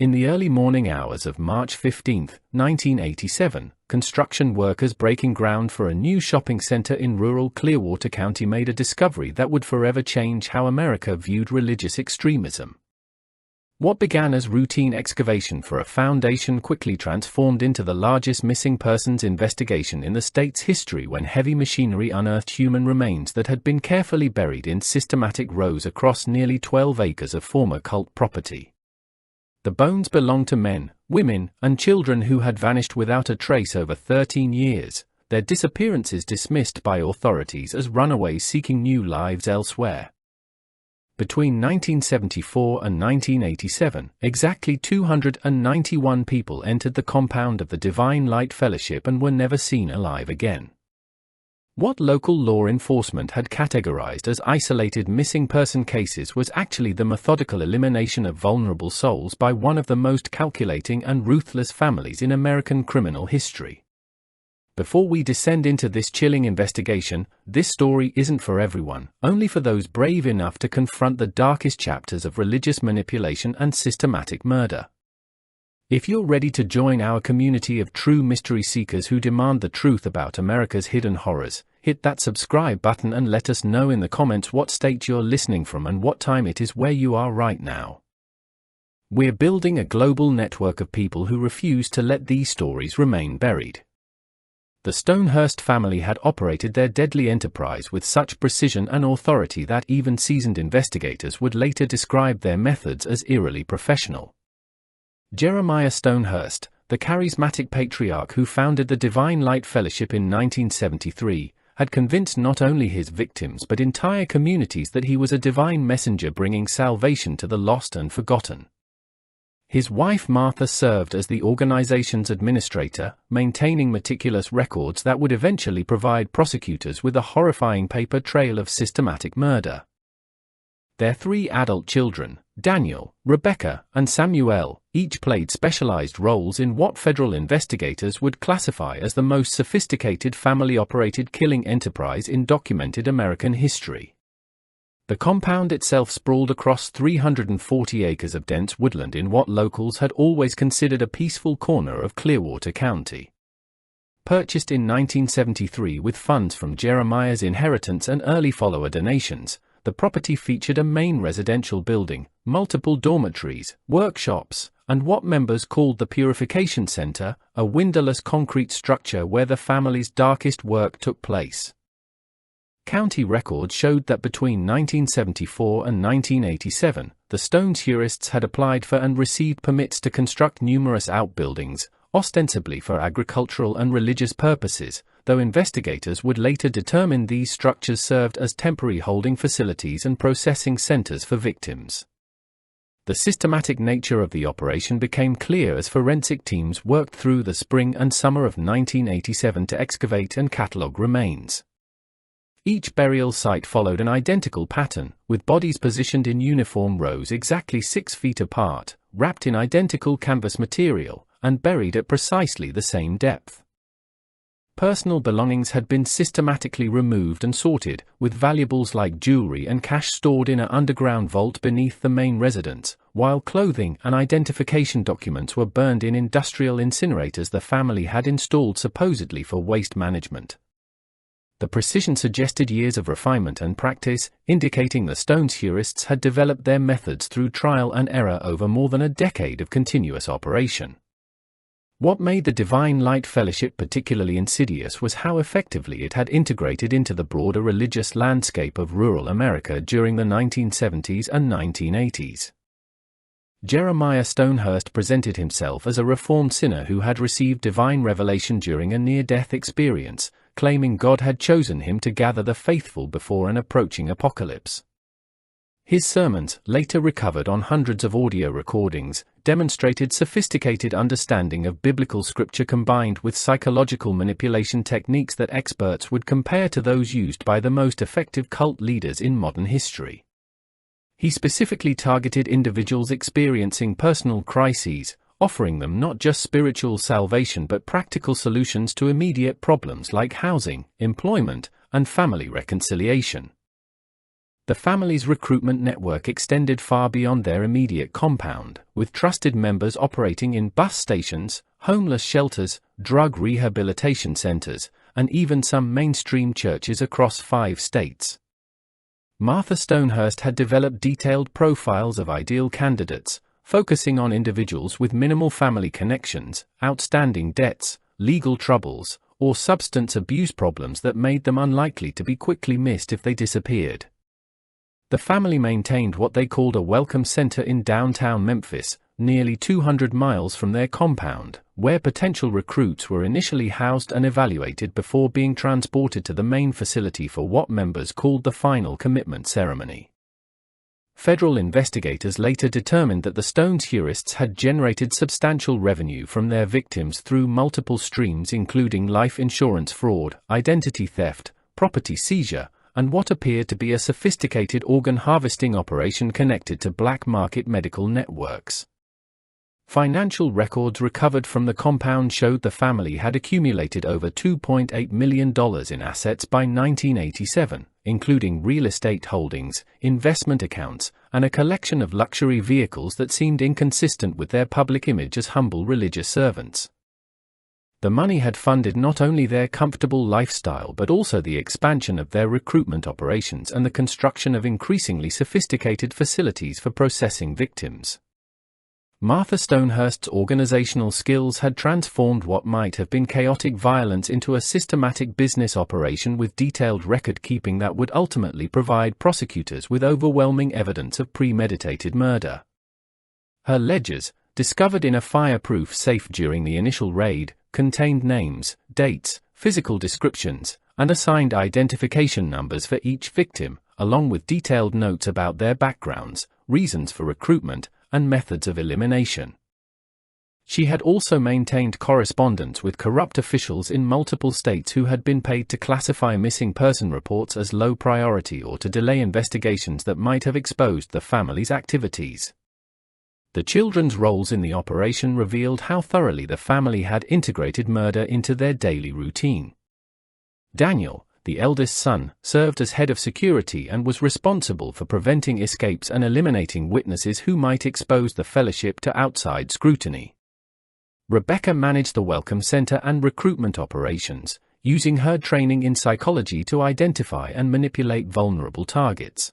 In the early morning hours of March 15, 1987, construction workers breaking ground for a new shopping center in rural Clearwater County made a discovery that would forever change how America viewed religious extremism. What began as routine excavation for a foundation quickly transformed into the largest missing persons investigation in the state's history when heavy machinery unearthed human remains that had been carefully buried in systematic rows across nearly 12 acres of former cult property. The bones belonged to men, women, and children who had vanished without a trace over 13 years, their disappearances dismissed by authorities as runaways seeking new lives elsewhere. Between 1974 and 1987, exactly 291 people entered the compound of the Divine Light Fellowship and were never seen alive again. What local law enforcement had categorized as isolated missing person cases was actually the methodical elimination of vulnerable souls by one of the most calculating and ruthless families in American criminal history. Before we descend into this chilling investigation, this story isn't for everyone, only for those brave enough to confront the darkest chapters of religious manipulation and systematic murder. If you're ready to join our community of true mystery seekers who demand the truth about America's hidden horrors, hit that subscribe button and let us know in the comments what state you're listening from and what time it is where you are right now. We're building a global network of people who refuse to let these stories remain buried. The Stonehurst family had operated their deadly enterprise with such precision and authority that even seasoned investigators would later describe their methods as eerily professional. Jeremiah Stonehurst, the charismatic patriarch who founded the Divine Light Fellowship in 1973, had convinced not only his victims but entire communities that he was a divine messenger bringing salvation to the lost and forgotten. His wife Martha served as the organization's administrator, maintaining meticulous records that would eventually provide prosecutors with a horrifying paper trail of systematic murder. Their 3 adult children, Daniel, Rebecca, and Samuel, each played specialized roles in what federal investigators would classify as the most sophisticated family-operated killing enterprise in documented American history. The compound itself sprawled across 340 acres of dense woodland in what locals had always considered a peaceful corner of Clearwater County. Purchased in 1973 with funds from Jeremiah's inheritance and early follower donations, the property featured a main residential building, multiple dormitories, workshops, and what members called the Purification Center, a windowless concrete structure where the family's darkest work took place. County records showed that between 1974 and 1987, the Stonehursts had applied for and received permits to construct numerous outbuildings, ostensibly for agricultural and religious purposes, though investigators would later determine these structures served as temporary holding facilities and processing centers for victims. The systematic nature of the operation became clear as forensic teams worked through the spring and summer of 1987 to excavate and catalog remains. Each burial site followed an identical pattern, with bodies positioned in uniform rows exactly 6 feet apart, wrapped in identical canvas material, and buried at precisely the same depth. Personal belongings had been systematically removed and sorted, with valuables like jewelry and cash stored in an underground vault beneath the main residence, while clothing and identification documents were burned in industrial incinerators the family had installed supposedly for waste management. The precision suggested years of refinement and practice, indicating the Stonehursts had developed their methods through trial and error over more than a decade of continuous operation. What made the Divine Light Fellowship particularly insidious was how effectively it had integrated into the broader religious landscape of rural America during the 1970s and 1980s. Jeremiah Stonehurst presented himself as a reformed sinner who had received divine revelation during a near-death experience, claiming God had chosen him to gather the faithful before an approaching apocalypse. His sermons, later recovered on hundreds of audio recordings, demonstrated sophisticated understanding of biblical scripture combined with psychological manipulation techniques that experts would compare to those used by the most effective cult leaders in modern history. He specifically targeted individuals experiencing personal crises, offering them not just spiritual salvation but practical solutions to immediate problems like housing, employment, and family reconciliation. The family's recruitment network extended far beyond their immediate compound, with trusted members operating in bus stations, homeless shelters, drug rehabilitation centers, and even some mainstream churches across 5 states. Martha Stonehurst had developed detailed profiles of ideal candidates, focusing on individuals with minimal family connections, outstanding debts, legal troubles, or substance abuse problems that made them unlikely to be quickly missed if they disappeared. The family maintained what they called a welcome center in downtown Memphis, nearly 200 miles from their compound, where potential recruits were initially housed and evaluated before being transported to the main facility for what members called the final commitment ceremony. Federal investigators later determined that the Stones-Heurists had generated substantial revenue from their victims through multiple streams including life insurance fraud, identity theft, property seizure, and what appeared to be a sophisticated organ harvesting operation connected to black market medical networks. Financial records recovered from the compound showed the family had accumulated over $2.8 million in assets by 1987, including real estate holdings, investment accounts, and a collection of luxury vehicles that seemed inconsistent with their public image as humble religious servants. The money had funded not only their comfortable lifestyle but also the expansion of their recruitment operations and the construction of increasingly sophisticated facilities for processing victims. Martha Stonehurst's organizational skills had transformed what might have been chaotic violence into a systematic business operation with detailed record-keeping that would ultimately provide prosecutors with overwhelming evidence of premeditated murder. Her ledgers, discovered in a fireproof safe during the initial raid, contained names, dates, physical descriptions, and assigned identification numbers for each victim, along with detailed notes about their backgrounds, reasons for recruitment, and methods of elimination. She had also maintained correspondence with corrupt officials in multiple states who had been paid to classify missing person reports as low priority or to delay investigations that might have exposed the family's activities. The children's roles in the operation revealed how thoroughly the family had integrated murder into their daily routine. Daniel, the eldest son, served as head of security and was responsible for preventing escapes and eliminating witnesses who might expose the fellowship to outside scrutiny. Rebecca managed the Welcome Center and recruitment operations, using her training in psychology to identify and manipulate vulnerable targets.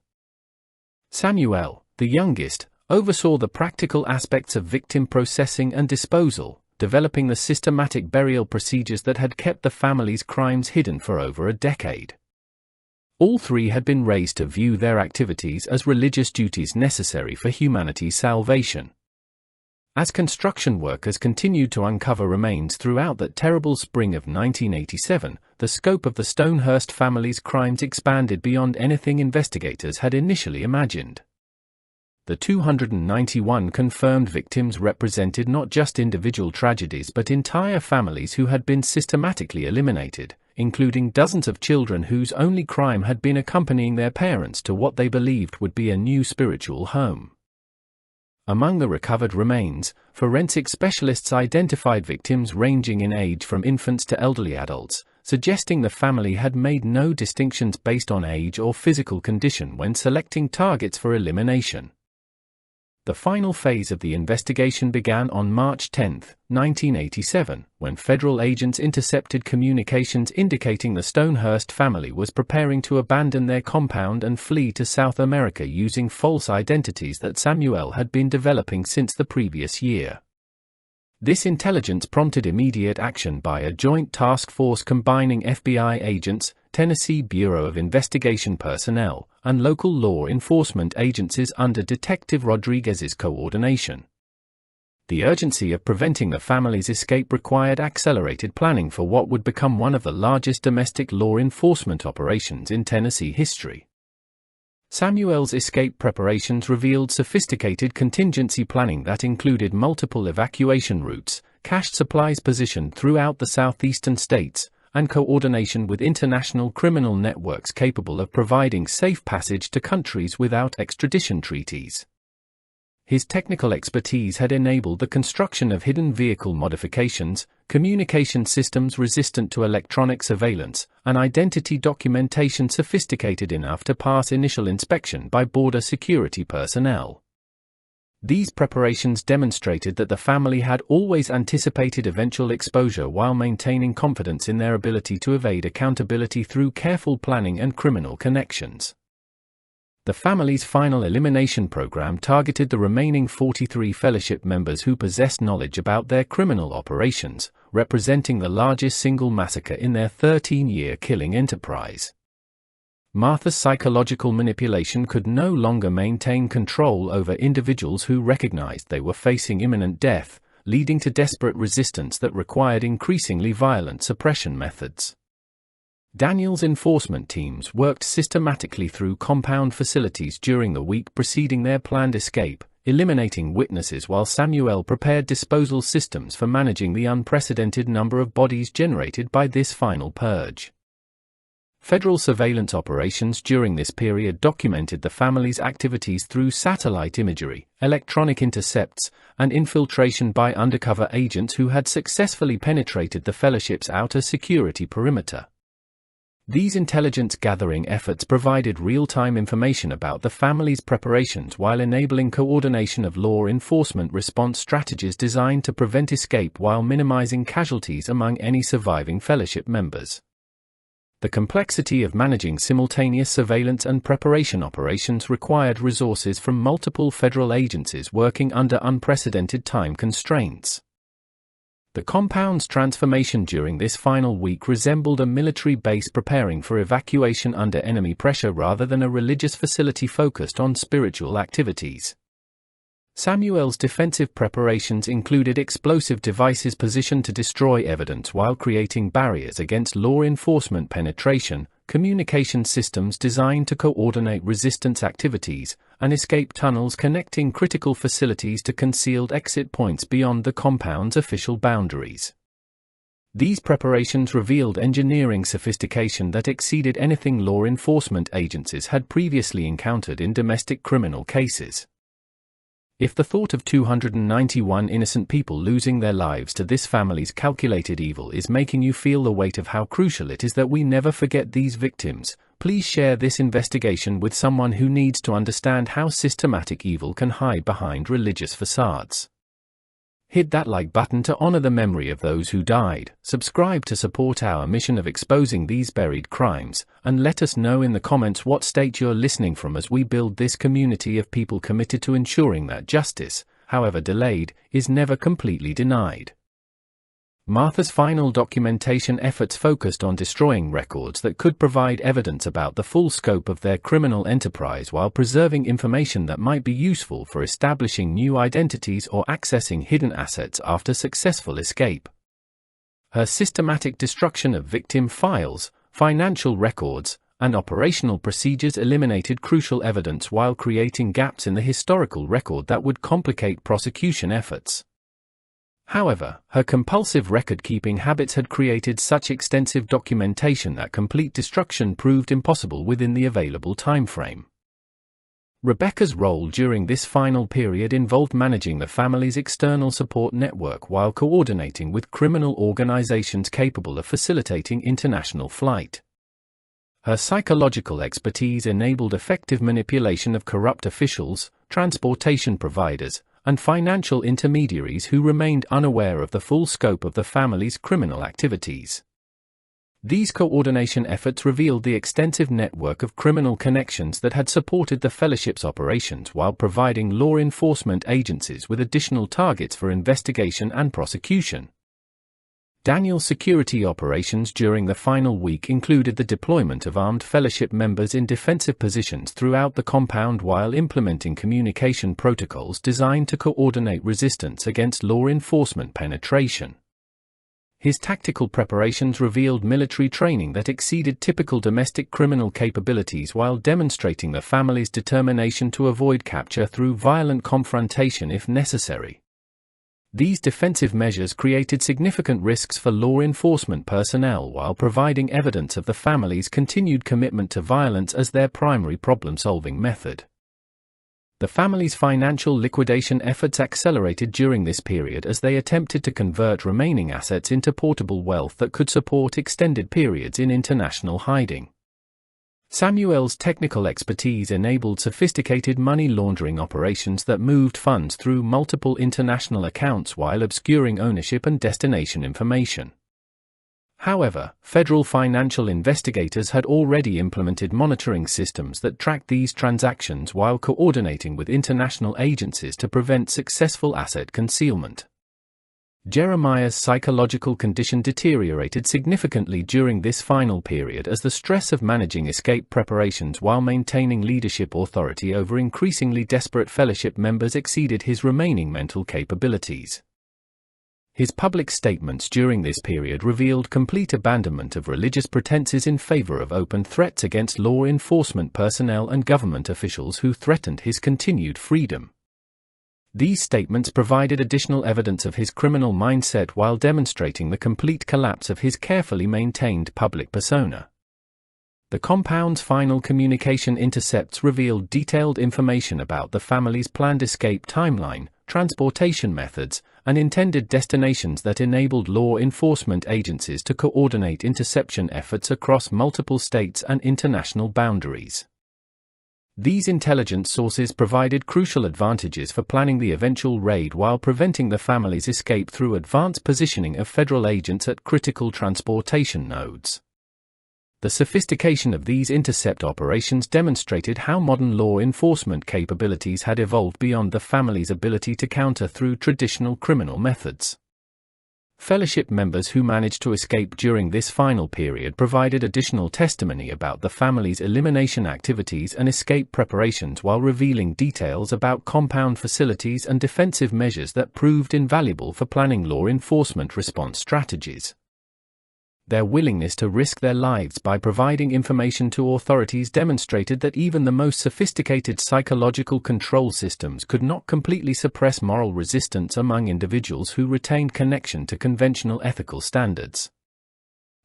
Samuel, the youngest, oversaw the practical aspects of victim processing and disposal, developing the systematic burial procedures that had kept the family's crimes hidden for over a decade. All 3 had been raised to view their activities as religious duties necessary for humanity's salvation. As construction workers continued to uncover remains throughout that terrible spring of 1987, the scope of the Stonehurst family's crimes expanded beyond anything investigators had initially imagined. The 291 confirmed victims represented not just individual tragedies but entire families who had been systematically eliminated, including dozens of children whose only crime had been accompanying their parents to what they believed would be a new spiritual home. Among the recovered remains, forensic specialists identified victims ranging in age from infants to elderly adults, suggesting the family had made no distinctions based on age or physical condition when selecting targets for elimination. The final phase of the investigation began on March 10, 1987, when federal agents intercepted communications indicating the Stonehurst family was preparing to abandon their compound and flee to South America using false identities that Samuel had been developing since the previous year. This intelligence prompted immediate action by a joint task force combining FBI agents, Tennessee Bureau of Investigation personnel, and local law enforcement agencies under Detective Rodriguez's coordination. The urgency of preventing the family's escape required accelerated planning for what would become one of the largest domestic law enforcement operations in Tennessee history. Samuel's escape preparations revealed sophisticated contingency planning that included multiple evacuation routes, cached supplies positioned throughout the southeastern states, and coordination with international criminal networks capable of providing safe passage to countries without extradition treaties. His technical expertise had enabled the construction of hidden vehicle modifications, communication systems resistant to electronic surveillance, and identity documentation sophisticated enough to pass initial inspection by border security personnel. These preparations demonstrated that the family had always anticipated eventual exposure while maintaining confidence in their ability to evade accountability through careful planning and criminal connections. The family's final elimination program targeted the remaining 43 fellowship members who possessed knowledge about their criminal operations, representing the largest single massacre in their 13-year killing enterprise. Martha's psychological manipulation could no longer maintain control over individuals who recognized they were facing imminent death, leading to desperate resistance that required increasingly violent suppression methods. Daniel's enforcement teams worked systematically through compound facilities during the week preceding their planned escape, eliminating witnesses while Samuel prepared disposal systems for managing the unprecedented number of bodies generated by this final purge. Federal surveillance operations during this period documented the family's activities through satellite imagery, electronic intercepts, and infiltration by undercover agents who had successfully penetrated the fellowship's outer security perimeter. These intelligence-gathering efforts provided real-time information about the family's preparations while enabling coordination of law enforcement response strategies designed to prevent escape while minimizing casualties among any surviving fellowship members. The complexity of managing simultaneous surveillance and preparation operations required resources from multiple federal agencies working under unprecedented time constraints. The compound's transformation during this final week resembled a military base preparing for evacuation under enemy pressure rather than a religious facility focused on spiritual activities. Samuel's defensive preparations included explosive devices positioned to destroy evidence while creating barriers against law enforcement penetration, communication systems designed to coordinate resistance activities, and escape tunnels connecting critical facilities to concealed exit points beyond the compound's official boundaries. These preparations revealed engineering sophistication that exceeded anything law enforcement agencies had previously encountered in domestic criminal cases. If the thought of 291 innocent people losing their lives to this family's calculated evil is making you feel the weight of how crucial it is that we never forget these victims, please share this investigation with someone who needs to understand how systematic evil can hide behind religious facades. Hit that like button to honor the memory of those who died, subscribe to support our mission of exposing these buried crimes, and let us know in the comments what state you're listening from as we build this community of people committed to ensuring that justice, however delayed, is never completely denied. Martha's final documentation efforts focused on destroying records that could provide evidence about the full scope of their criminal enterprise while preserving information that might be useful for establishing new identities or accessing hidden assets after successful escape. Her systematic destruction of victim files, financial records, and operational procedures eliminated crucial evidence while creating gaps in the historical record that would complicate prosecution efforts. However, her compulsive record-keeping habits had created such extensive documentation that complete destruction proved impossible within the available timeframe. Rebecca's role during this final period involved managing the family's external support network while coordinating with criminal organizations capable of facilitating international flight. Her psychological expertise enabled effective manipulation of corrupt officials, transportation providers, and financial intermediaries who remained unaware of the full scope of the family's criminal activities. These coordination efforts revealed the extensive network of criminal connections that had supported the fellowship's operations while providing law enforcement agencies with additional targets for investigation and prosecution. Daniel's security operations during the final week included the deployment of armed fellowship members in defensive positions throughout the compound while implementing communication protocols designed to coordinate resistance against law enforcement penetration. His tactical preparations revealed military training that exceeded typical domestic criminal capabilities while demonstrating the family's determination to avoid capture through violent confrontation if necessary. These defensive measures created significant risks for law enforcement personnel while providing evidence of the family's continued commitment to violence as their primary problem-solving method. The family's financial liquidation efforts accelerated during this period as they attempted to convert remaining assets into portable wealth that could support extended periods in international hiding. Samuel's technical expertise enabled sophisticated money laundering operations that moved funds through multiple international accounts while obscuring ownership and destination information. However, federal financial investigators had already implemented monitoring systems that tracked these transactions while coordinating with international agencies to prevent successful asset concealment. Jeremiah's psychological condition deteriorated significantly during this final period as the stress of managing escape preparations while maintaining leadership authority over increasingly desperate fellowship members exceeded his remaining mental capabilities. His public statements during this period revealed complete abandonment of religious pretenses in favor of open threats against law enforcement personnel and government officials who threatened his continued freedom. These statements provided additional evidence of his criminal mindset while demonstrating the complete collapse of his carefully maintained public persona. The compound's final communication intercepts revealed detailed information about the family's planned escape timeline, transportation methods, and intended destinations that enabled law enforcement agencies to coordinate interception efforts across multiple states and international boundaries. These intelligence sources provided crucial advantages for planning the eventual raid while preventing the family's escape through advanced positioning of federal agents at critical transportation nodes. The sophistication of these intercept operations demonstrated how modern law enforcement capabilities had evolved beyond the family's ability to counter through traditional criminal methods. Fellowship members who managed to escape during this final period provided additional testimony about the family's elimination activities and escape preparations while revealing details about compound facilities and defensive measures that proved invaluable for planning law enforcement response strategies. Their willingness to risk their lives by providing information to authorities demonstrated that even the most sophisticated psychological control systems could not completely suppress moral resistance among individuals who retained connection to conventional ethical standards.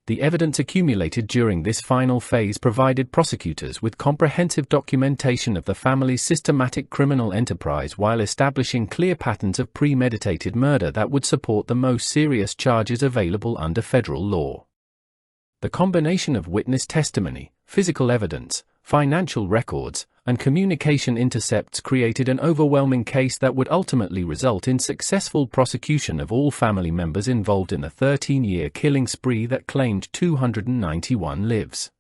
The evidence accumulated during this final phase provided prosecutors with comprehensive documentation of the family's systematic criminal enterprise while establishing clear patterns of premeditated murder that would support the most serious charges available under federal law. The combination of witness testimony, physical evidence, financial records, and communication intercepts created an overwhelming case that would ultimately result in successful prosecution of all family members involved in the 13-year killing spree that claimed 291 lives.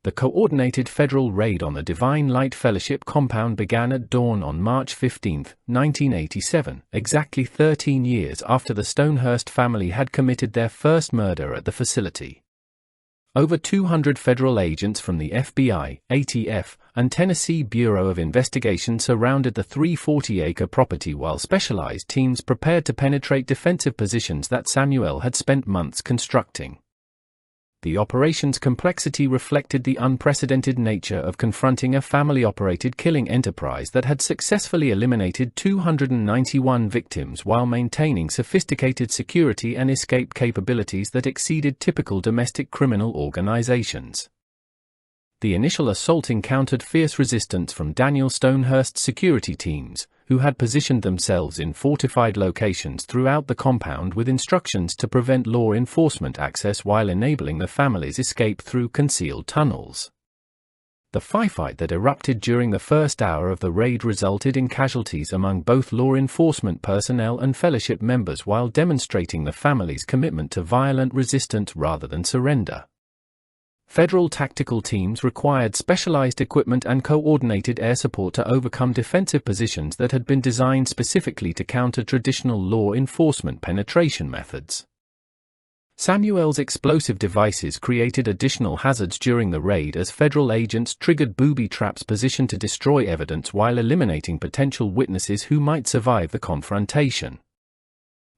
The coordinated federal raid on the Divine Light Fellowship compound began at dawn on March 15, 1987, exactly 13 years after the Stonehurst family had committed their first murder at the facility. Over 200 federal agents from the FBI, ATF, and Tennessee Bureau of Investigation surrounded the 340-acre property while specialized teams prepared to penetrate defensive positions that Samuel had spent months constructing. The operation's complexity reflected the unprecedented nature of confronting a family-operated killing enterprise that had successfully eliminated 291 victims while maintaining sophisticated security and escape capabilities that exceeded typical domestic criminal organizations. The initial assault encountered fierce resistance from Daniel Stonehurst's security teams, who had positioned themselves in fortified locations throughout the compound with instructions to prevent law enforcement access while enabling the family's escape through concealed tunnels. The firefight that erupted during the first hour of the raid resulted in casualties among both law enforcement personnel and fellowship members while demonstrating the family's commitment to violent resistance rather than surrender. Federal tactical teams required specialized equipment and coordinated air support to overcome defensive positions that had been designed specifically to counter traditional law enforcement penetration methods. Samuel's explosive devices created additional hazards during the raid as federal agents triggered booby traps positioned to destroy evidence while eliminating potential witnesses who might survive the confrontation.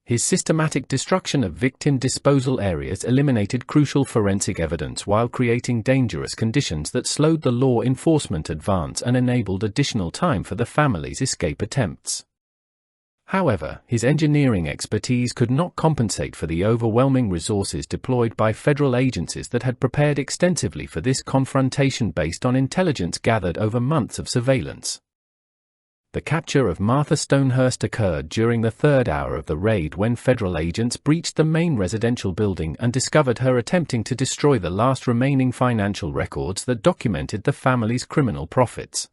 His systematic destruction of victim disposal areas eliminated crucial forensic evidence while creating dangerous conditions that slowed the law enforcement advance and enabled additional time for the family's escape attempts. However, his engineering expertise could not compensate for the overwhelming resources deployed by federal agencies that had prepared extensively for this confrontation based on intelligence gathered over months of surveillance. The capture of Martha Stonehurst occurred during the third hour of the raid when federal agents breached the main residential building and discovered her attempting to destroy the last remaining financial records that documented the family's criminal profits.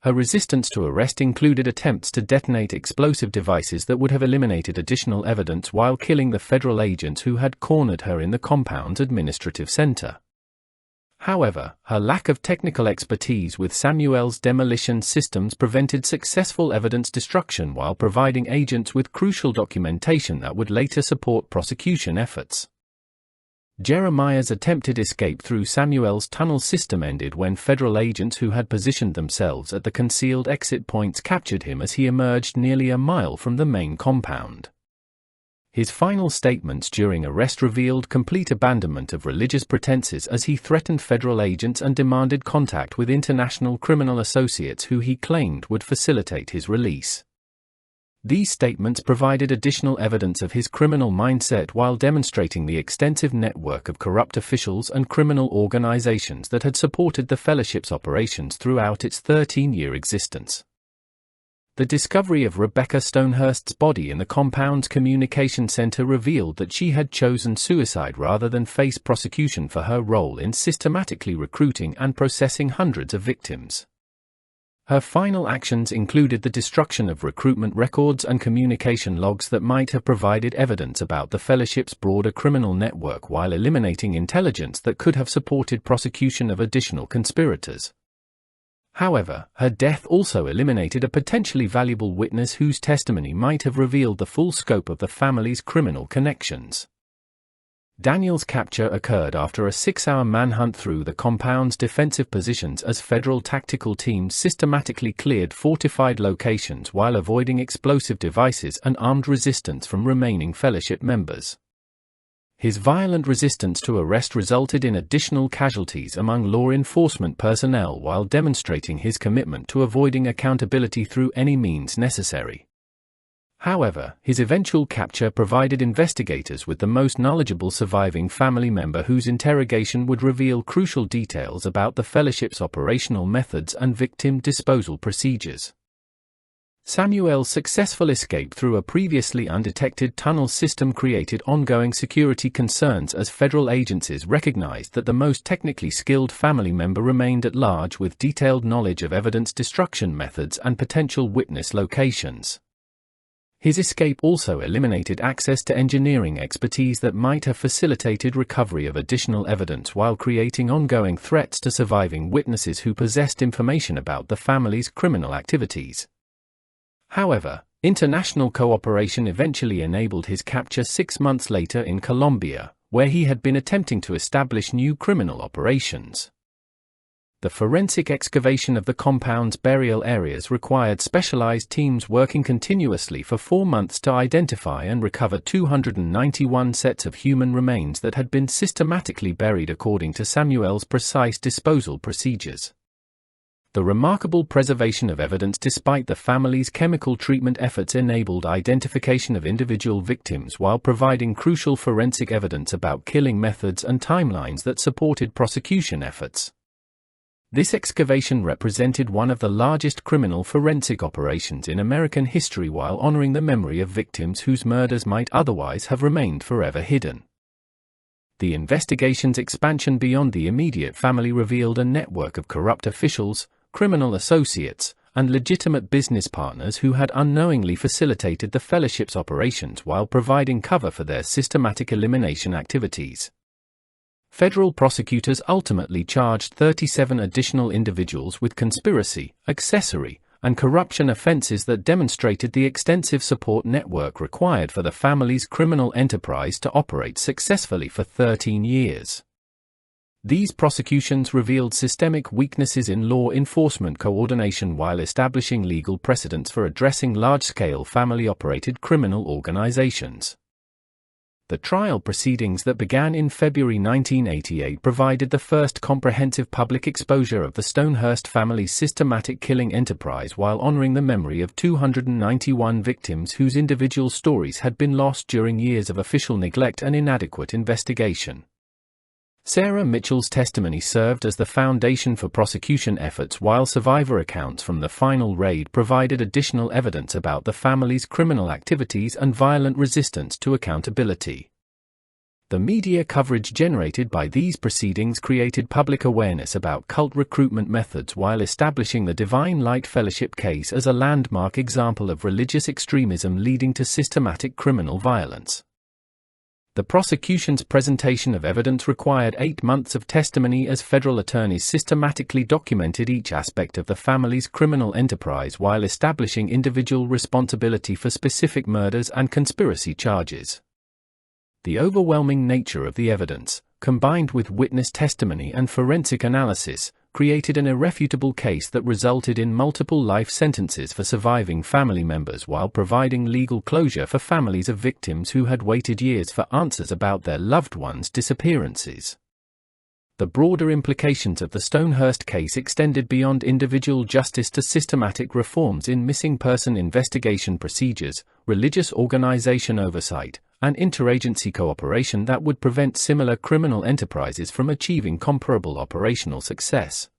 Her resistance to arrest included attempts to detonate explosive devices that would have eliminated additional evidence while killing the federal agents who had cornered her in the compound's administrative center. However, her lack of technical expertise with Samuel's demolition systems prevented successful evidence destruction while providing agents with crucial documentation that would later support prosecution efforts. Jeremiah's attempted escape through Samuel's tunnel system ended when federal agents who had positioned themselves at the concealed exit points captured him as he emerged nearly a mile from the main compound. His final statements during arrest revealed complete abandonment of religious pretenses as he threatened federal agents and demanded contact with international criminal associates who he claimed would facilitate his release. These statements provided additional evidence of his criminal mindset while demonstrating the extensive network of corrupt officials and criminal organizations that had supported the Fellowship's operations throughout its 13-year existence. The discovery of Rebecca Stonehurst's body in the compound's communication center revealed that she had chosen suicide rather than face prosecution for her role in systematically recruiting and processing hundreds of victims. Her final actions included the destruction of recruitment records and communication logs that might have provided evidence about the Fellowship's broader criminal network while eliminating intelligence that could have supported prosecution of additional conspirators. However, her death also eliminated a potentially valuable witness whose testimony might have revealed the full scope of the family's criminal connections. Daniel's capture occurred after a 6-hour manhunt through the compound's defensive positions as federal tactical teams systematically cleared fortified locations while avoiding explosive devices and armed resistance from remaining Fellowship members. His violent resistance to arrest resulted in additional casualties among law enforcement personnel while demonstrating his commitment to avoiding accountability through any means necessary. However, his eventual capture provided investigators with the most knowledgeable surviving family member whose interrogation would reveal crucial details about the Fellowship's operational methods and victim disposal procedures. Samuel's successful escape through a previously undetected tunnel system created ongoing security concerns as federal agencies recognized that the most technically skilled family member remained at large with detailed knowledge of evidence destruction methods and potential witness locations. His escape also eliminated access to engineering expertise that might have facilitated recovery of additional evidence while creating ongoing threats to surviving witnesses who possessed information about the family's criminal activities. However, international cooperation eventually enabled his capture 6 months later in Colombia, where he had been attempting to establish new criminal operations. The forensic excavation of the compound's burial areas required specialized teams working continuously for 4 months to identify and recover 291 sets of human remains that had been systematically buried according to Samuel's precise disposal procedures. The remarkable preservation of evidence despite the family's chemical treatment efforts enabled identification of individual victims while providing crucial forensic evidence about killing methods and timelines that supported prosecution efforts. This excavation represented one of the largest criminal forensic operations in American history while honoring the memory of victims whose murders might otherwise have remained forever hidden. The investigation's expansion beyond the immediate family revealed a network of corrupt officials, criminal associates, and legitimate business partners who had unknowingly facilitated the Fellowship's operations while providing cover for their systematic elimination activities. Federal prosecutors ultimately charged 37 additional individuals with conspiracy, accessory, and corruption offenses that demonstrated the extensive support network required for the family's criminal enterprise to operate successfully for 13 years. These prosecutions revealed systemic weaknesses in law enforcement coordination while establishing legal precedents for addressing large-scale family-operated criminal organizations. The trial proceedings that began in February 1988 provided the first comprehensive public exposure of the Stonehurst family's systematic killing enterprise while honoring the memory of 291 victims whose individual stories had been lost during years of official neglect and inadequate investigation. Sarah Mitchell's testimony served as the foundation for prosecution efforts, while survivor accounts from the final raid provided additional evidence about the family's criminal activities and violent resistance to accountability. The media coverage generated by these proceedings created public awareness about cult recruitment methods while establishing the Divine Light Fellowship case as a landmark example of religious extremism leading to systematic criminal violence. The prosecution's presentation of evidence required 8 months of testimony as federal attorneys systematically documented each aspect of the family's criminal enterprise while establishing individual responsibility for specific murders and conspiracy charges. The overwhelming nature of the evidence, combined with witness testimony and forensic analysis, created an irrefutable case that resulted in multiple life sentences for surviving family members while providing legal closure for families of victims who had waited years for answers about their loved ones' disappearances. The broader implications of the Stonehurst case extended beyond individual justice to systematic reforms in missing person investigation procedures, religious organization oversight, and interagency cooperation that would prevent similar criminal enterprises from achieving comparable operational success.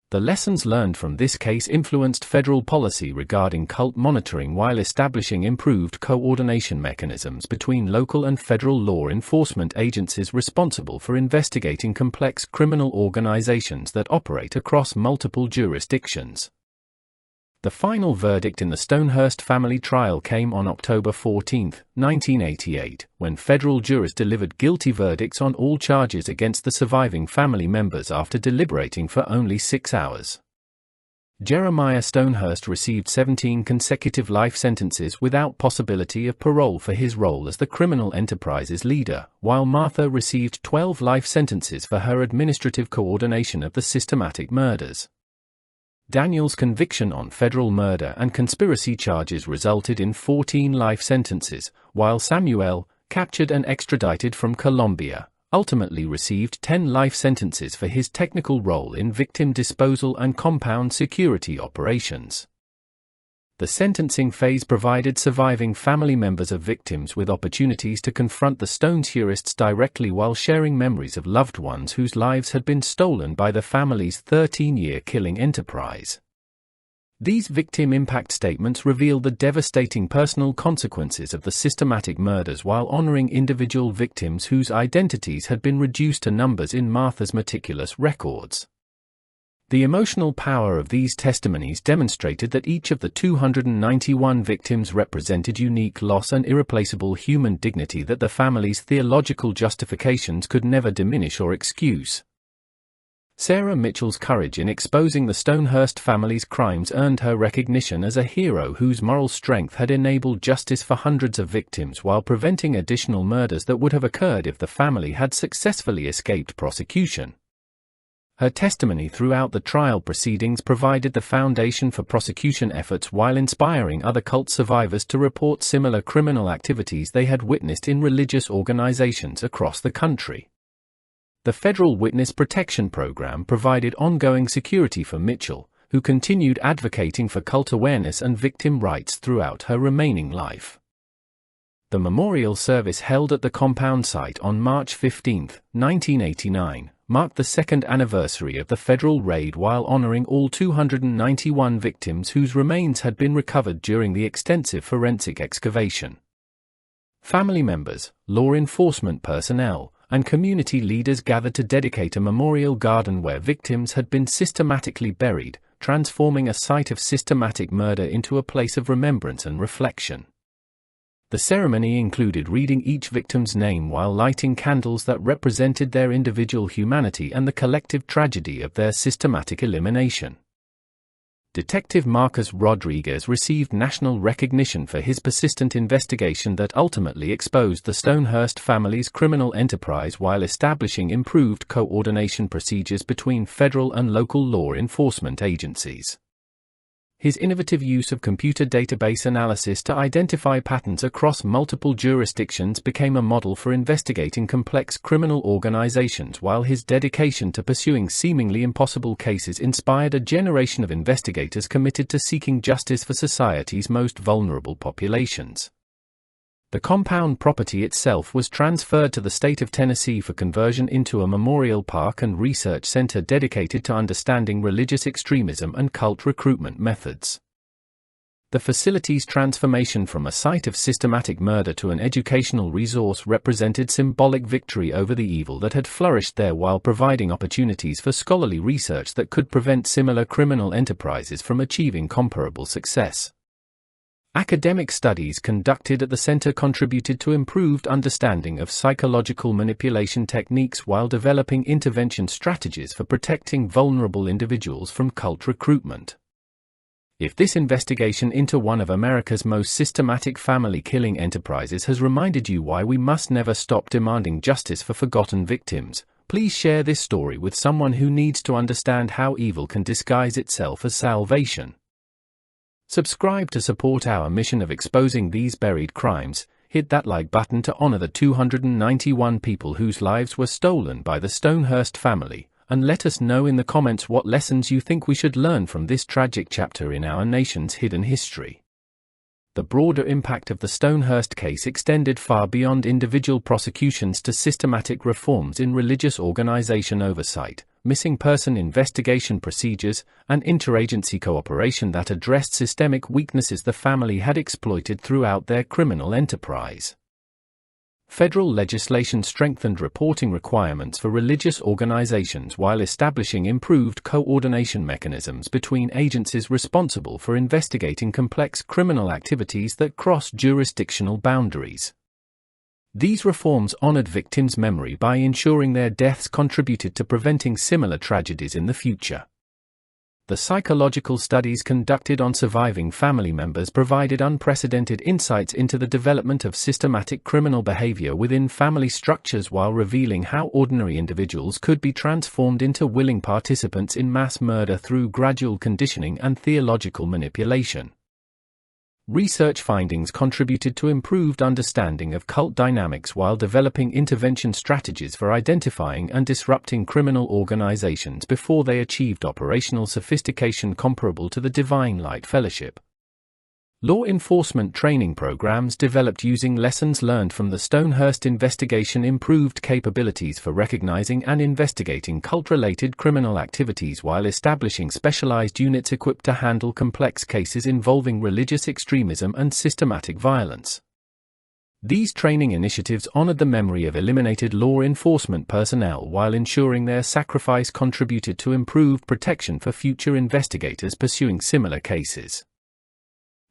The lessons learned from this case influenced federal policy regarding cult monitoring while establishing improved coordination mechanisms between local and federal law enforcement agencies responsible for investigating complex criminal organizations that operate across multiple jurisdictions. The final verdict in the Stonehurst family trial came on October 14, 1988, when federal jurors delivered guilty verdicts on all charges against the surviving family members after deliberating for only 6 hours. Jeremiah Stonehurst received 17 consecutive life sentences without possibility of parole for his role as the criminal enterprise's leader, while Martha received 12 life sentences for her administrative coordination of the systematic murders. Daniel's conviction on federal murder and conspiracy charges resulted in 14 life sentences, while Samuel, captured and extradited from Colombia, ultimately received 10 life sentences for his technical role in victim disposal and compound security operations. The sentencing phase provided surviving family members of victims with opportunities to confront the Stonehursts directly while sharing memories of loved ones whose lives had been stolen by the family's 13-year killing enterprise. These victim impact statements reveal the devastating personal consequences of the systematic murders while honoring individual victims whose identities had been reduced to numbers in Martha's meticulous records. The emotional power of these testimonies demonstrated that each of the 291 victims represented unique loss and irreplaceable human dignity that the family's theological justifications could never diminish or excuse. Sarah Mitchell's courage in exposing the Stonehurst family's crimes earned her recognition as a hero whose moral strength had enabled justice for hundreds of victims while preventing additional murders that would have occurred if the family had successfully escaped prosecution. Her testimony throughout the trial proceedings provided the foundation for prosecution efforts while inspiring other cult survivors to report similar criminal activities they had witnessed in religious organizations across the country. The Federal Witness Protection Program provided ongoing security for Mitchell, who continued advocating for cult awareness and victim rights throughout her remaining life. The memorial service held at the compound site on March 15, 1989, marked the second anniversary of the federal raid while honoring all 291 victims whose remains had been recovered during the extensive forensic excavation. Family members, law enforcement personnel, and community leaders gathered to dedicate a memorial garden where victims had been systematically buried, transforming a site of systematic murder into a place of remembrance and reflection. The ceremony included reading each victim's name while lighting candles that represented their individual humanity and the collective tragedy of their systematic elimination. Detective Marcus Rodriguez received national recognition for his persistent investigation that ultimately exposed the Stonehurst family's criminal enterprise while establishing improved coordination procedures between federal and local law enforcement agencies. His innovative use of computer database analysis to identify patterns across multiple jurisdictions became a model for investigating complex criminal organizations, while his dedication to pursuing seemingly impossible cases inspired a generation of investigators committed to seeking justice for society's most vulnerable populations. The compound property itself was transferred to the state of Tennessee for conversion into a memorial park and research center dedicated to understanding religious extremism and cult recruitment methods. The facility's transformation from a site of systematic murder to an educational resource represented symbolic victory over the evil that had flourished there, while providing opportunities for scholarly research that could prevent similar criminal enterprises from achieving comparable success. Academic studies conducted at the center contributed to improved understanding of psychological manipulation techniques while developing intervention strategies for protecting vulnerable individuals from cult recruitment. If this investigation into one of America's most systematic family-killing enterprises has reminded you why we must never stop demanding justice for forgotten victims, please share this story with someone who needs to understand how evil can disguise itself as salvation. Subscribe to support our mission of exposing these buried crimes. Hit that like button to honor the 291 people whose lives were stolen by the Stonehurst family, and let us know in the comments what lessons you think we should learn from this tragic chapter in our nation's hidden history. The broader impact of the Stonehurst case extended far beyond individual prosecutions to systematic reforms in religious organization oversight, missing person investigation procedures, and interagency cooperation that addressed systemic weaknesses the family had exploited throughout their criminal enterprise. Federal legislation strengthened reporting requirements for religious organizations while establishing improved coordination mechanisms between agencies responsible for investigating complex criminal activities that cross jurisdictional boundaries. These reforms honored victims' memory by ensuring their deaths contributed to preventing similar tragedies in the future. The psychological studies conducted on surviving family members provided unprecedented insights into the development of systematic criminal behavior within family structures while revealing how ordinary individuals could be transformed into willing participants in mass murder through gradual conditioning and theological manipulation. Research findings contributed to improved understanding of cult dynamics while developing intervention strategies for identifying and disrupting criminal organizations before they achieved operational sophistication comparable to the Divine Light Fellowship. Law enforcement training programs developed using lessons learned from the Stonehurst investigation improved capabilities for recognizing and investigating cult-related criminal activities while establishing specialized units equipped to handle complex cases involving religious extremism and systematic violence. These training initiatives honored the memory of eliminated law enforcement personnel while ensuring their sacrifice contributed to improved protection for future investigators pursuing similar cases.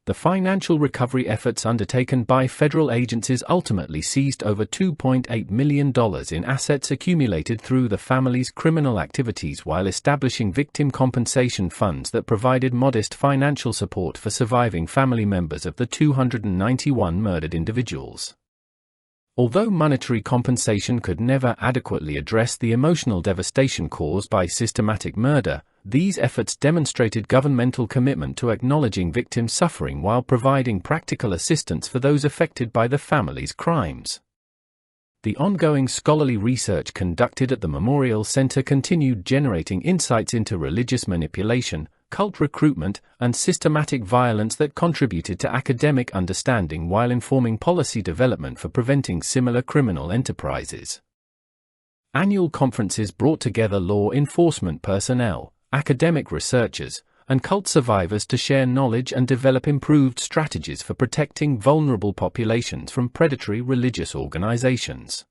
The financial recovery efforts undertaken by federal agencies ultimately seized over $2.8 million in assets accumulated through the family's criminal activities while establishing victim compensation funds that provided modest financial support for surviving family members of the 291 murdered individuals. Although monetary compensation could never adequately address the emotional devastation caused by systematic murder, these efforts demonstrated governmental commitment to acknowledging victims' suffering while providing practical assistance for those affected by the family's crimes. The ongoing scholarly research conducted at the Memorial Center continued generating insights into religious manipulation, cult recruitment, and systematic violence that contributed to academic understanding while informing policy development for preventing similar criminal enterprises. Annual conferences brought together law enforcement personnel, academic researchers, and cult survivors to share knowledge and develop improved strategies for protecting vulnerable populations from predatory religious organizations.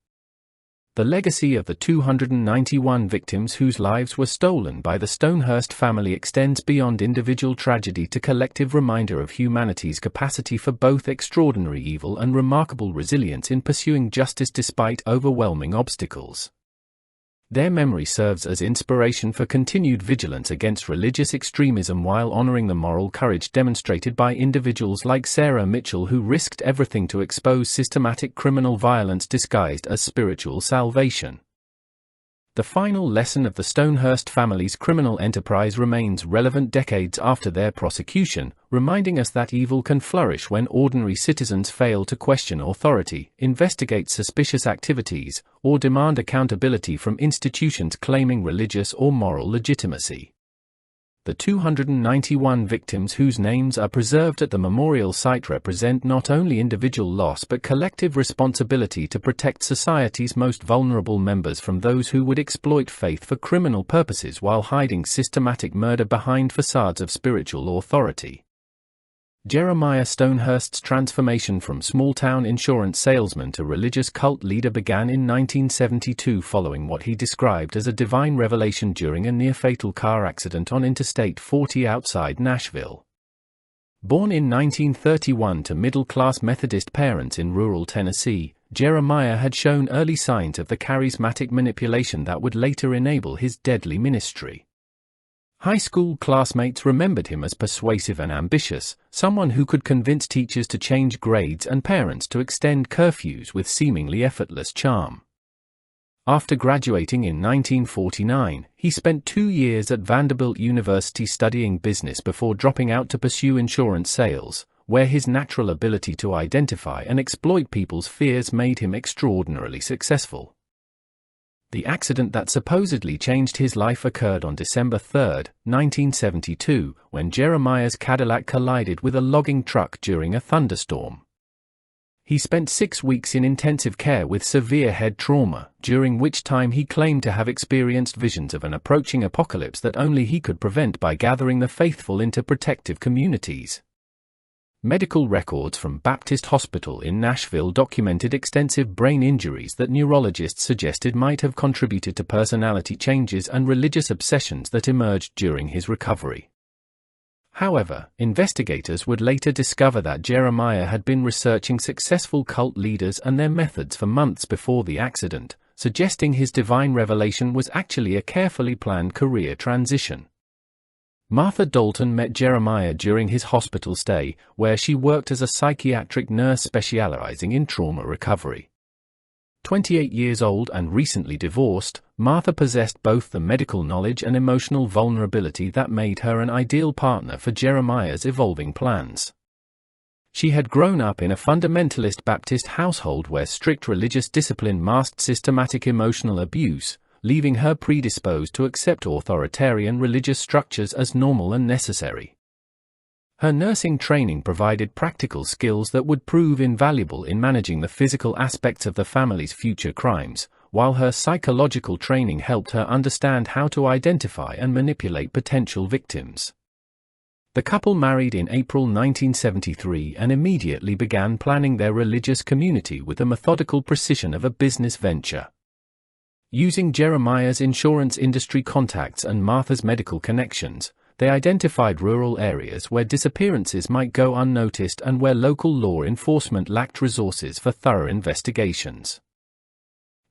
The legacy of the 291 victims whose lives were stolen by the Stonehurst family extends beyond individual tragedy to collective reminder of humanity's capacity for both extraordinary evil and remarkable resilience in pursuing justice despite overwhelming obstacles. Their memory serves as inspiration for continued vigilance against religious extremism while honoring the moral courage demonstrated by individuals like Sarah Mitchell, who risked everything to expose systematic criminal violence disguised as spiritual salvation. The final lesson of the Stonehurst family's criminal enterprise remains relevant decades after their prosecution, reminding us that evil can flourish when ordinary citizens fail to question authority, investigate suspicious activities, or demand accountability from institutions claiming religious or moral legitimacy. The 291 victims whose names are preserved at the memorial site represent not only individual loss but collective responsibility to protect society's most vulnerable members from those who would exploit faith for criminal purposes while hiding systematic murder behind facades of spiritual authority. Jeremiah Stonehurst's transformation from small-town insurance salesman to religious cult leader began in 1972 following what he described as a divine revelation during a near-fatal car accident on Interstate 40 outside Nashville. Born in 1931 to middle-class Methodist parents in rural Tennessee, Jeremiah had shown early signs of the charismatic manipulation that would later enable his deadly ministry. High school classmates remembered him as persuasive and ambitious, someone who could convince teachers to change grades and parents to extend curfews with seemingly effortless charm. After graduating in 1949, he spent 2 years at Vanderbilt University studying business before dropping out to pursue insurance sales, where his natural ability to identify and exploit people's fears made him extraordinarily successful. The accident that supposedly changed his life occurred on December 3, 1972, when Jeremiah's Cadillac collided with a logging truck during a thunderstorm. He spent 6 weeks in intensive care with severe head trauma, during which time he claimed to have experienced visions of an approaching apocalypse that only he could prevent by gathering the faithful into protective communities. Medical records from Baptist Hospital in Nashville documented extensive brain injuries that neurologists suggested might have contributed to personality changes and religious obsessions that emerged during his recovery. However, investigators would later discover that Jeremiah had been researching successful cult leaders and their methods for months before the accident, suggesting his divine revelation was actually a carefully planned career transition. Martha Dalton met Jeremiah during his hospital stay, where she worked as a psychiatric nurse specializing in trauma recovery. 28 years old and recently divorced, Martha possessed both the medical knowledge and emotional vulnerability that made her an ideal partner for Jeremiah's evolving plans. She had grown up in a fundamentalist Baptist household where strict religious discipline masked systematic emotional abuse, leaving her predisposed to accept authoritarian religious structures as normal and necessary. Her nursing training provided practical skills that would prove invaluable in managing the physical aspects of the family's future crimes, while her psychological training helped her understand how to identify and manipulate potential victims. The couple married in April 1973 and immediately began planning their religious community with the methodical precision of a business venture. Using Jeremiah's insurance industry contacts and Martha's medical connections, they identified rural areas where disappearances might go unnoticed and where local law enforcement lacked resources for thorough investigations.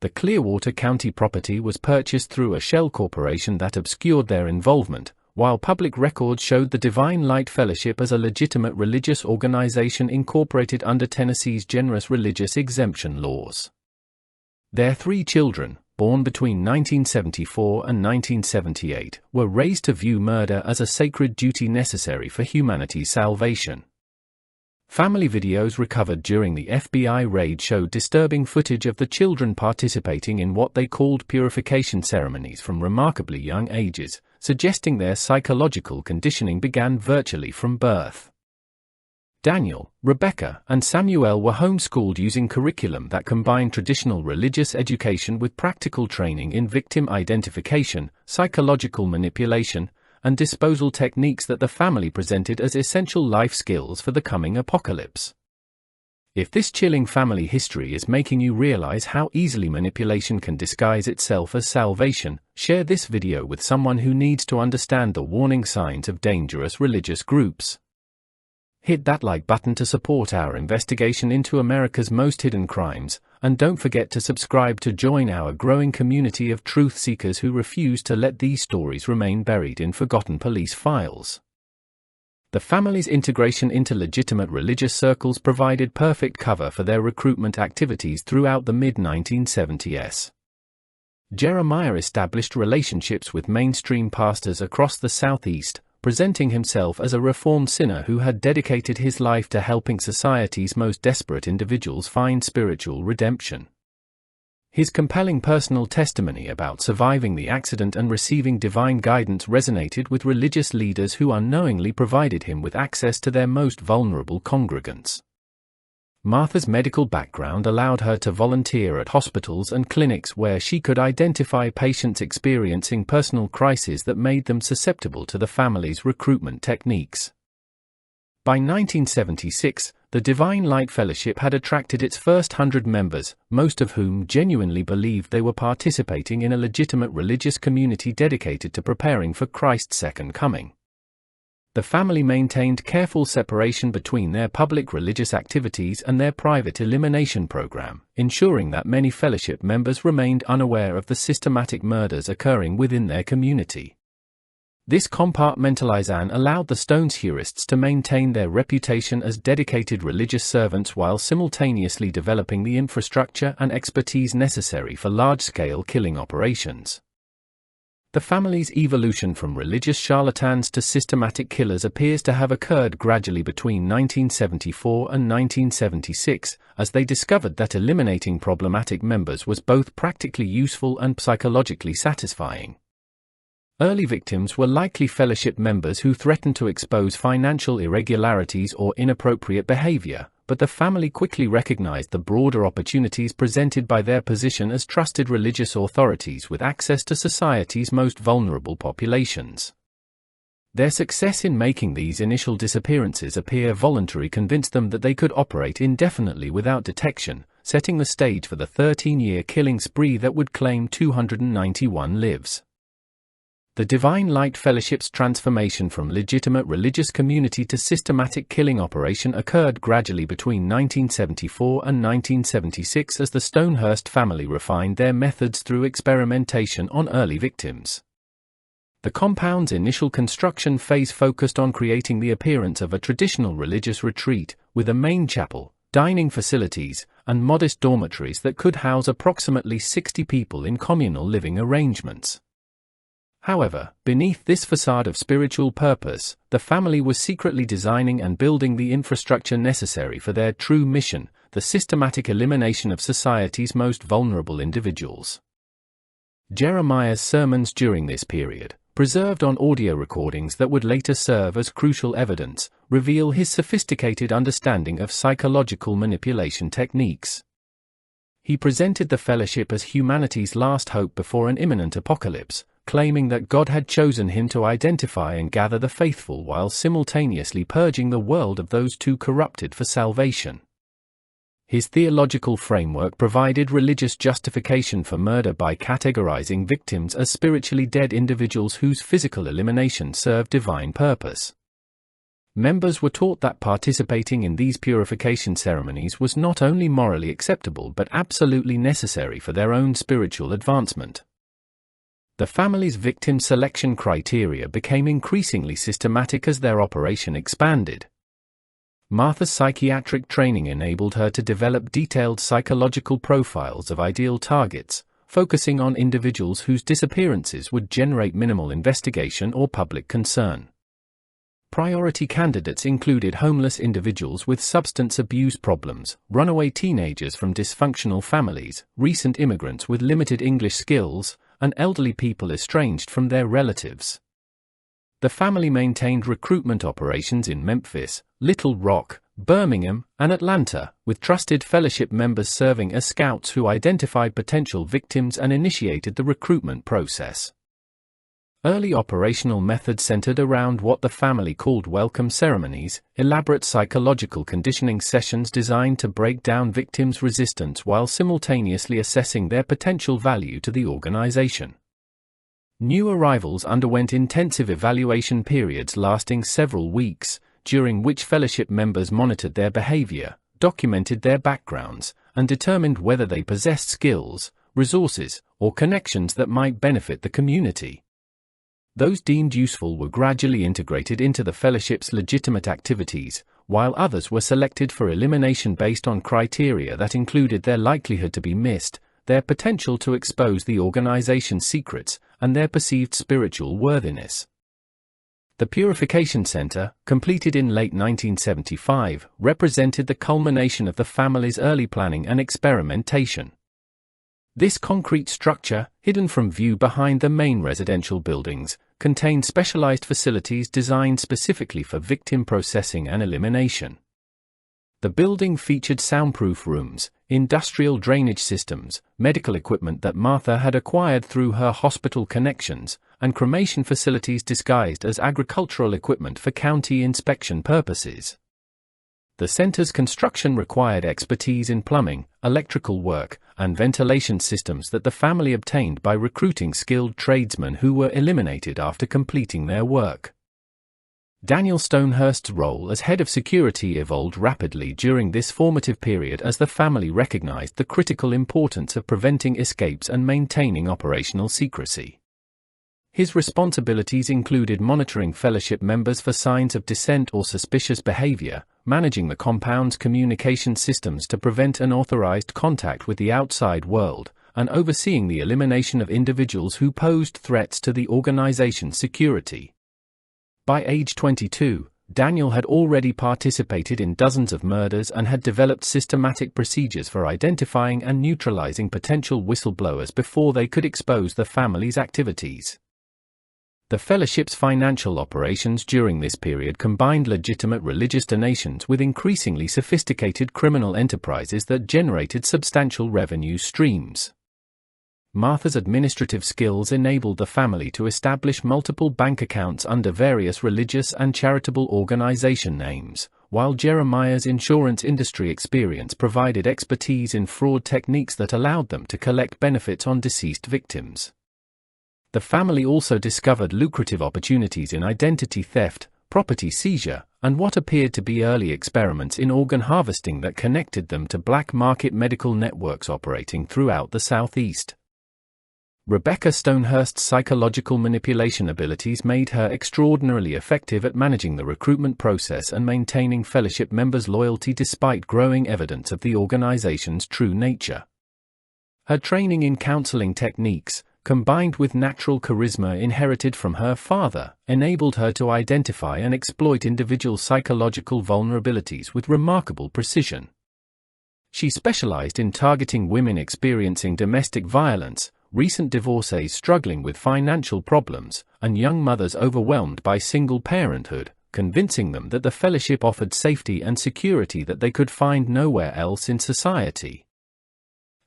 The Clearwater County property was purchased through a shell corporation that obscured their involvement, while public records showed the Divine Light Fellowship as a legitimate religious organization incorporated under Tennessee's generous religious exemption laws. Their 3 children, born between 1974 and 1978, were raised to view murder as a sacred duty necessary for humanity's salvation. Family videos recovered during the FBI raid showed disturbing footage of the children participating in what they called purification ceremonies from remarkably young ages, suggesting their psychological conditioning began virtually from birth. Daniel, Rebecca, and Samuel were homeschooled using curriculum that combined traditional religious education with practical training in victim identification, psychological manipulation, and disposal techniques that the family presented as essential life skills for the coming apocalypse. If this chilling family history is making you realize how easily manipulation can disguise itself as salvation, share this video with someone who needs to understand the warning signs of dangerous religious groups. Hit that like button to support our investigation into America's most hidden crimes, and don't forget to subscribe to join our growing community of truth seekers who refuse to let these stories remain buried in forgotten police files. The family's integration into legitimate religious circles provided perfect cover for their recruitment activities throughout the mid-1970s. Jeremiah established relationships with mainstream pastors across the Southeast, presenting himself as a reformed sinner who had dedicated his life to helping society's most desperate individuals find spiritual redemption. His compelling personal testimony about surviving the accident and receiving divine guidance resonated with religious leaders who unknowingly provided him with access to their most vulnerable congregants. Martha's medical background allowed her to volunteer at hospitals and clinics where she could identify patients experiencing personal crises that made them susceptible to the family's recruitment techniques. By 1976, the Divine Light Fellowship had attracted its first 100 members, most of whom genuinely believed they were participating in a legitimate religious community dedicated to preparing for Christ's second coming. The family maintained careful separation between their public religious activities and their private elimination program, ensuring that many fellowship members remained unaware of the systematic murders occurring within their community. This compartmentalization allowed the Stones heurists to maintain their reputation as dedicated religious servants while simultaneously developing the infrastructure and expertise necessary for large-scale killing operations. The family's evolution from religious charlatans to systematic killers appears to have occurred gradually between 1974 and 1976, as they discovered that eliminating problematic members was both practically useful and psychologically satisfying. Early victims were likely fellowship members who threatened to expose financial irregularities or inappropriate behavior, but the family quickly recognized the broader opportunities presented by their position as trusted religious authorities with access to society's most vulnerable populations. Their success in making these initial disappearances appear voluntary convinced them that they could operate indefinitely without detection, setting the stage for the 13-year killing spree that would claim 291 lives. The Divine Light Fellowship's transformation from legitimate religious community to systematic killing operation occurred gradually between 1974 and 1976 as the Stonehurst family refined their methods through experimentation on early victims. The compound's initial construction phase focused on creating the appearance of a traditional religious retreat, with a main chapel, dining facilities, and modest dormitories that could house approximately 60 people in communal living arrangements. However, beneath this facade of spiritual purpose, the family was secretly designing and building the infrastructure necessary for their true mission, the systematic elimination of society's most vulnerable individuals. Jeremiah's sermons during this period, preserved on audio recordings that would later serve as crucial evidence, reveal his sophisticated understanding of psychological manipulation techniques. He presented the fellowship as humanity's last hope before an imminent apocalypse, claiming that God had chosen him to identify and gather the faithful while simultaneously purging the world of those too corrupted for salvation. His theological framework provided religious justification for murder by categorizing victims as spiritually dead individuals whose physical elimination served divine purpose. Members were taught that participating in these purification ceremonies was not only morally acceptable but absolutely necessary for their own spiritual advancement. The family's victim selection criteria became increasingly systematic as their operation expanded. Martha's psychiatric training enabled her to develop detailed psychological profiles of ideal targets, focusing on individuals whose disappearances would generate minimal investigation or public concern. Priority candidates included homeless individuals with substance abuse problems, runaway teenagers from dysfunctional families, recent immigrants with limited English skills, and elderly people estranged from their relatives. The family maintained recruitment operations in Memphis, Little Rock, Birmingham, and Atlanta, with trusted fellowship members serving as scouts who identified potential victims and initiated the recruitment process. Early operational methods centered around what the family called welcome ceremonies, elaborate psychological conditioning sessions designed to break down victims' resistance while simultaneously assessing their potential value to the organization. New arrivals underwent intensive evaluation periods lasting several weeks, during which fellowship members monitored their behavior, documented their backgrounds, and determined whether they possessed skills, resources, or connections that might benefit the community. Those deemed useful were gradually integrated into the fellowship's legitimate activities, while others were selected for elimination based on criteria that included their likelihood to be missed, their potential to expose the organization's secrets, and their perceived spiritual worthiness. The Purification Center, completed in late 1975, represented the culmination of the family's early planning and experimentation. This concrete structure, hidden from view behind the main residential buildings, contained specialized facilities designed specifically for victim processing and elimination. The building featured soundproof rooms, industrial drainage systems, medical equipment that Martha had acquired through her hospital connections, and cremation facilities disguised as agricultural equipment for county inspection purposes. The center's construction required expertise in plumbing, electrical work, and ventilation systems that the family obtained by recruiting skilled tradesmen who were eliminated after completing their work. Daniel Stonehurst's role as head of security evolved rapidly during this formative period as the family recognized the critical importance of preventing escapes and maintaining operational secrecy. His responsibilities included monitoring fellowship members for signs of dissent or suspicious behavior, managing the compound's communication systems to prevent unauthorized contact with the outside world, and overseeing the elimination of individuals who posed threats to the organization's security. By age 22, Daniel had already participated in dozens of murders and had developed systematic procedures for identifying and neutralizing potential whistleblowers before they could expose the family's activities. The fellowship's financial operations during this period combined legitimate religious donations with increasingly sophisticated criminal enterprises that generated substantial revenue streams. Martha's administrative skills enabled the family to establish multiple bank accounts under various religious and charitable organization names, while Jeremiah's insurance industry experience provided expertise in fraud techniques that allowed them to collect benefits on deceased victims. The family also discovered lucrative opportunities in identity theft, property seizure, and what appeared to be early experiments in organ harvesting that connected them to black market medical networks operating throughout the Southeast. Rebecca Stonehurst's psychological manipulation abilities made her extraordinarily effective at managing the recruitment process and maintaining fellowship members' loyalty despite growing evidence of the organization's true nature. Her training in counseling techniques, combined with natural charisma inherited from her father, enabled her to identify and exploit individual psychological vulnerabilities with remarkable precision. She specialized in targeting women experiencing domestic violence, recent divorcees struggling with financial problems, and young mothers overwhelmed by single parenthood, convincing them that the fellowship offered safety and security that they could find nowhere else in society.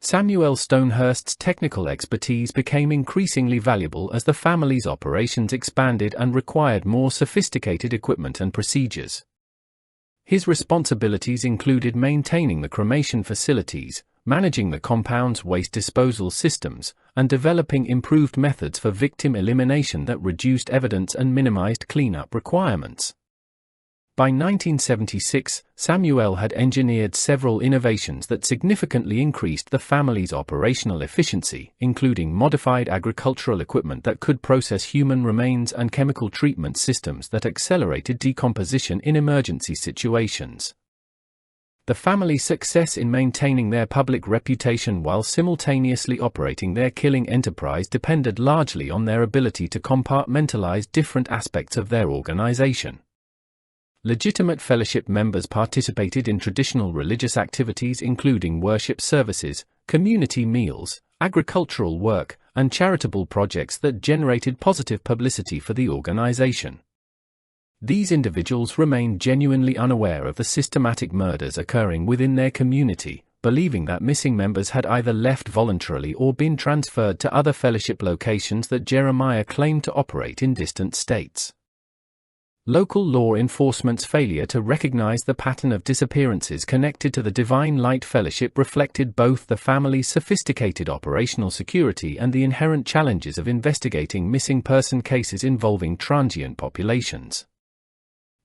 Samuel Stonehurst's technical expertise became increasingly valuable as the family's operations expanded and required more sophisticated equipment and procedures. His responsibilities included maintaining the cremation facilities, managing the compound's waste disposal systems, and developing improved methods for victim elimination that reduced evidence and minimized cleanup requirements. By 1976, Samuel had engineered several innovations that significantly increased the family's operational efficiency, including modified agricultural equipment that could process human remains and chemical treatment systems that accelerated decomposition in emergency situations. The family's success in maintaining their public reputation while simultaneously operating their killing enterprise depended largely on their ability to compartmentalize different aspects of their organization. Legitimate fellowship members participated in traditional religious activities including worship services, community meals, agricultural work, and charitable projects that generated positive publicity for the organization. These individuals remained genuinely unaware of the systematic murders occurring within their community, believing that missing members had either left voluntarily or been transferred to other fellowship locations that Jeremiah claimed to operate in distant states. Local law enforcement's failure to recognize the pattern of disappearances connected to the Divine Light Fellowship reflected both the family's sophisticated operational security and the inherent challenges of investigating missing person cases involving transient populations.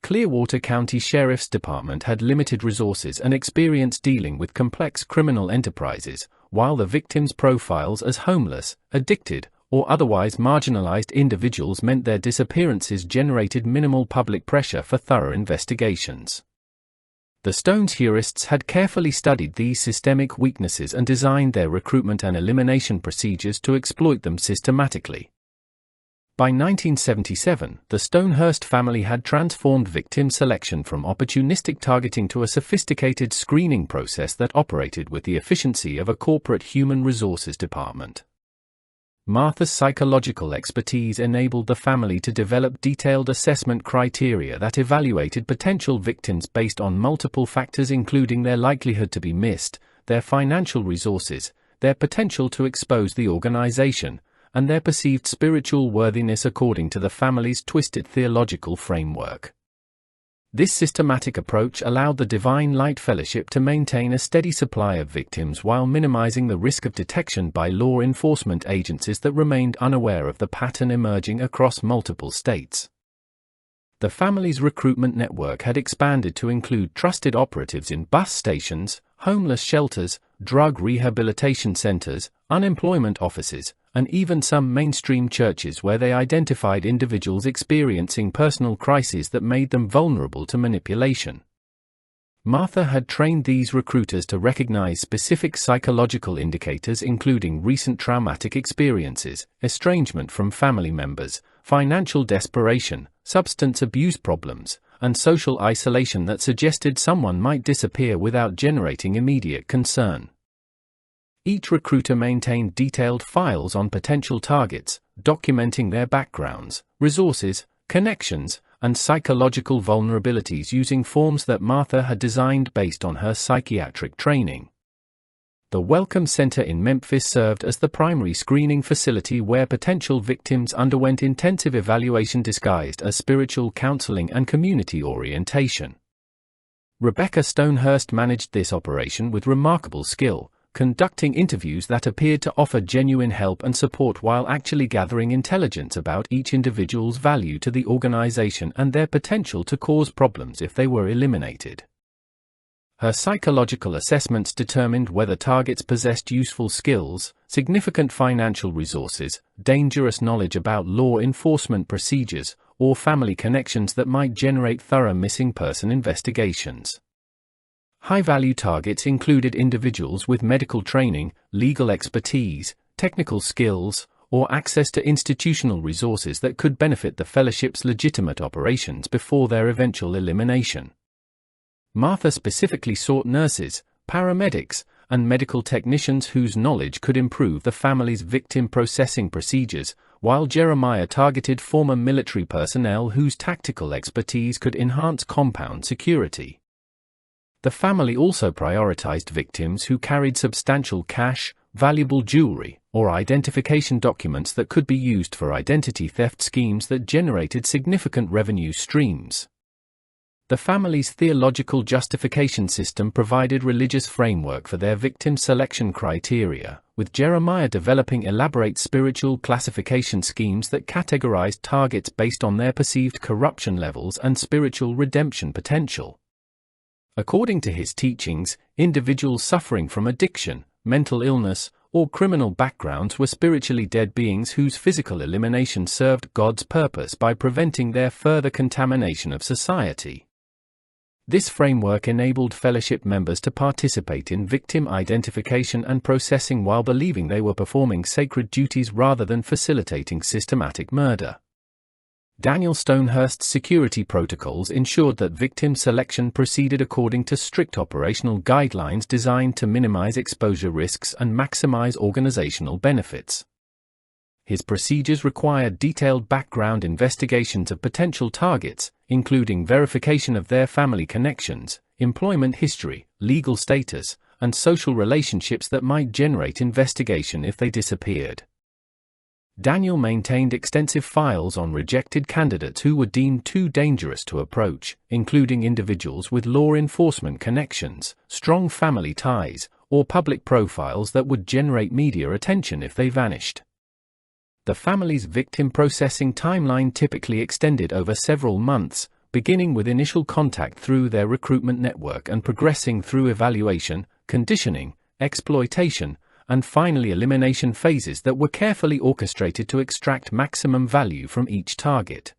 Clearwater County Sheriff's Department had limited resources and experience dealing with complex criminal enterprises, while the victims' profiles as homeless, addicted, or otherwise marginalized individuals meant their disappearances generated minimal public pressure for thorough investigations. The Stonehursts had carefully studied these systemic weaknesses and designed their recruitment and elimination procedures to exploit them systematically. By 1977, the Stonehurst family had transformed victim selection from opportunistic targeting to a sophisticated screening process that operated with the efficiency of a corporate human resources department. Martha's psychological expertise enabled the family to develop detailed assessment criteria that evaluated potential victims based on multiple factors, including their likelihood to be missed, their financial resources, their potential to expose the organization, and their perceived spiritual worthiness according to the family's twisted theological framework. This systematic approach allowed the Divine Light Fellowship to maintain a steady supply of victims while minimizing the risk of detection by law enforcement agencies that remained unaware of the pattern emerging across multiple states. The family's recruitment network had expanded to include trusted operatives in bus stations, homeless shelters, drug rehabilitation centers, unemployment offices, and even some mainstream churches, where they identified individuals experiencing personal crises that made them vulnerable to manipulation. Martha had trained these recruiters to recognize specific psychological indicators, including recent traumatic experiences, estrangement from family members, financial desperation, substance abuse problems, and social isolation that suggested someone might disappear without generating immediate concern. Each recruiter maintained detailed files on potential targets, documenting their backgrounds, resources, connections, and psychological vulnerabilities using forms that Martha had designed based on her psychiatric training. The Welcome Center in Memphis served as the primary screening facility where potential victims underwent intensive evaluation disguised as spiritual counseling and community orientation. Rebecca Stonehurst managed this operation with remarkable skill, conducting interviews that appeared to offer genuine help and support while actually gathering intelligence about each individual's value to the organization and their potential to cause problems if they were eliminated. Her psychological assessments determined whether targets possessed useful skills, significant financial resources, dangerous knowledge about law enforcement procedures, or family connections that might generate thorough missing person investigations. High-value targets included individuals with medical training, legal expertise, technical skills, or access to institutional resources that could benefit the fellowship's legitimate operations before their eventual elimination. Martha specifically sought nurses, paramedics, and medical technicians whose knowledge could improve the family's victim processing procedures, while Jeremiah targeted former military personnel whose tactical expertise could enhance compound security. The family also prioritized victims who carried substantial cash, valuable jewelry, or identification documents that could be used for identity theft schemes that generated significant revenue streams. The family's theological justification system provided religious framework for their victim selection criteria, with Jeremiah developing elaborate spiritual classification schemes that categorized targets based on their perceived corruption levels and spiritual redemption potential. According to his teachings, individuals suffering from addiction, mental illness, or criminal backgrounds were spiritually dead beings whose physical elimination served God's purpose by preventing their further contamination of society. This framework enabled fellowship members to participate in victim identification and processing while believing they were performing sacred duties rather than facilitating systematic murder. Daniel Stonehurst's security protocols ensured that victim selection proceeded according to strict operational guidelines designed to minimize exposure risks and maximize organizational benefits. His procedures required detailed background investigations of potential targets, including verification of their family connections, employment history, legal status, and social relationships that might generate investigation if they disappeared. Daniel maintained extensive files on rejected candidates who were deemed too dangerous to approach, including individuals with law enforcement connections, strong family ties, or public profiles that would generate media attention if they vanished. The family's victim processing timeline typically extended over several months, beginning with initial contact through their recruitment network and progressing through evaluation, conditioning, exploitation, and finally elimination phases that were carefully orchestrated to extract maximum value from each target.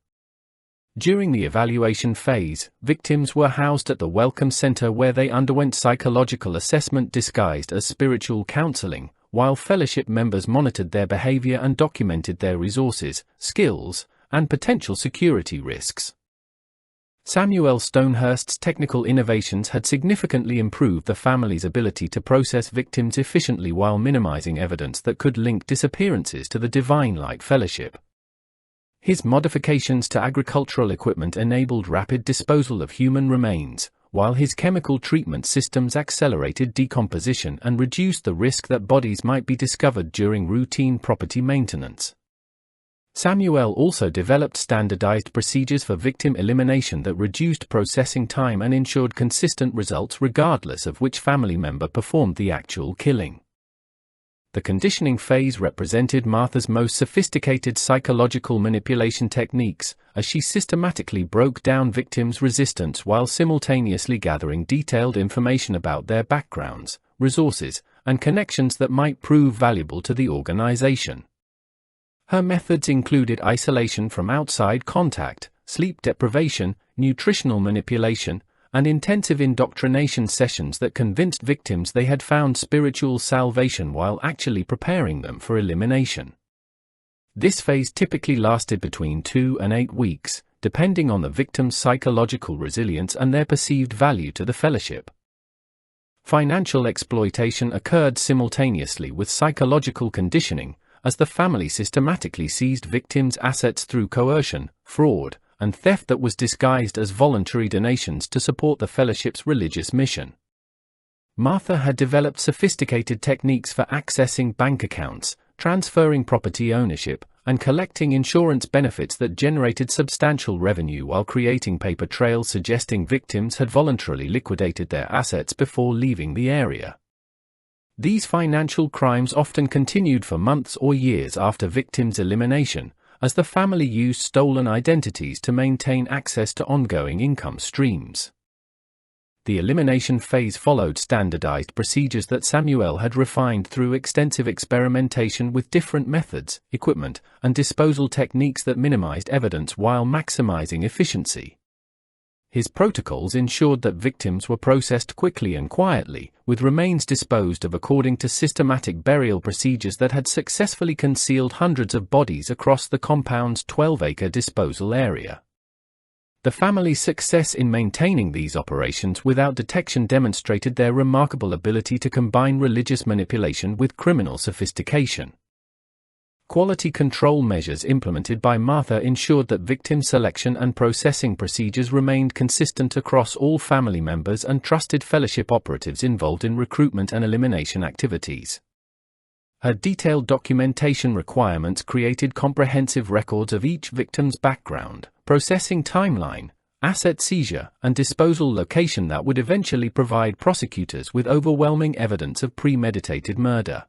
During the evaluation phase, victims were housed at the Welcome Center where they underwent psychological assessment disguised as spiritual counseling, while fellowship members monitored their behavior and documented their resources, skills, and potential security risks. Samuel Stonehurst's technical innovations had significantly improved the family's ability to process victims efficiently while minimizing evidence that could link disappearances to the Divine Light Fellowship. His modifications to agricultural equipment enabled rapid disposal of human remains, while his chemical treatment systems accelerated decomposition and reduced the risk that bodies might be discovered during routine property maintenance. Samuel also developed standardized procedures for victim elimination that reduced processing time and ensured consistent results regardless of which family member performed the actual killing. The conditioning phase represented Martha's most sophisticated psychological manipulation techniques, as she systematically broke down victims' resistance while simultaneously gathering detailed information about their backgrounds, resources, and connections that might prove valuable to the organization. Her methods included isolation from outside contact, sleep deprivation, nutritional manipulation, and intensive indoctrination sessions that convinced victims they had found spiritual salvation while actually preparing them for elimination. This phase typically lasted between 2 and 8 weeks, depending on the victim's psychological resilience and their perceived value to the fellowship. Financial exploitation occurred simultaneously with psychological conditioning, as the family systematically seized victims' assets through coercion, fraud, and theft that was disguised as voluntary donations to support the fellowship's religious mission. Martha had developed sophisticated techniques for accessing bank accounts, transferring property ownership, and collecting insurance benefits that generated substantial revenue while creating paper trails suggesting victims had voluntarily liquidated their assets before leaving the area. These financial crimes often continued for months or years after victims' elimination, as the family used stolen identities to maintain access to ongoing income streams. The elimination phase followed standardized procedures that Samuel had refined through extensive experimentation with different methods, equipment, and disposal techniques that minimized evidence while maximizing efficiency. His protocols ensured that victims were processed quickly and quietly, with remains disposed of according to systematic burial procedures that had successfully concealed hundreds of bodies across the compound's 12-acre disposal area. The family's success in maintaining these operations without detection demonstrated their remarkable ability to combine religious manipulation with criminal sophistication. Quality control measures implemented by Martha ensured that victim selection and processing procedures remained consistent across all family members and trusted fellowship operatives involved in recruitment and elimination activities. Her detailed documentation requirements created comprehensive records of each victim's background, processing timeline, asset seizure, and disposal location that would eventually provide prosecutors with overwhelming evidence of premeditated murder.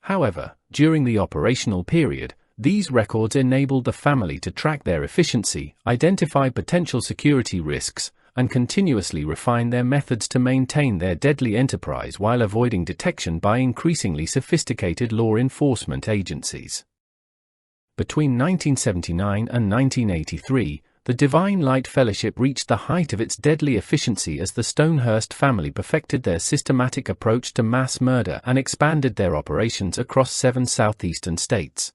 However, during the operational period, these records enabled the family to track their efficiency, identify potential security risks, and continuously refine their methods to maintain their deadly enterprise while avoiding detection by increasingly sophisticated law enforcement agencies. Between 1979 and 1983, the Divine Light Fellowship reached the height of its deadly efficiency as the Stonehurst family perfected their systematic approach to mass murder and expanded their operations across 7 southeastern states.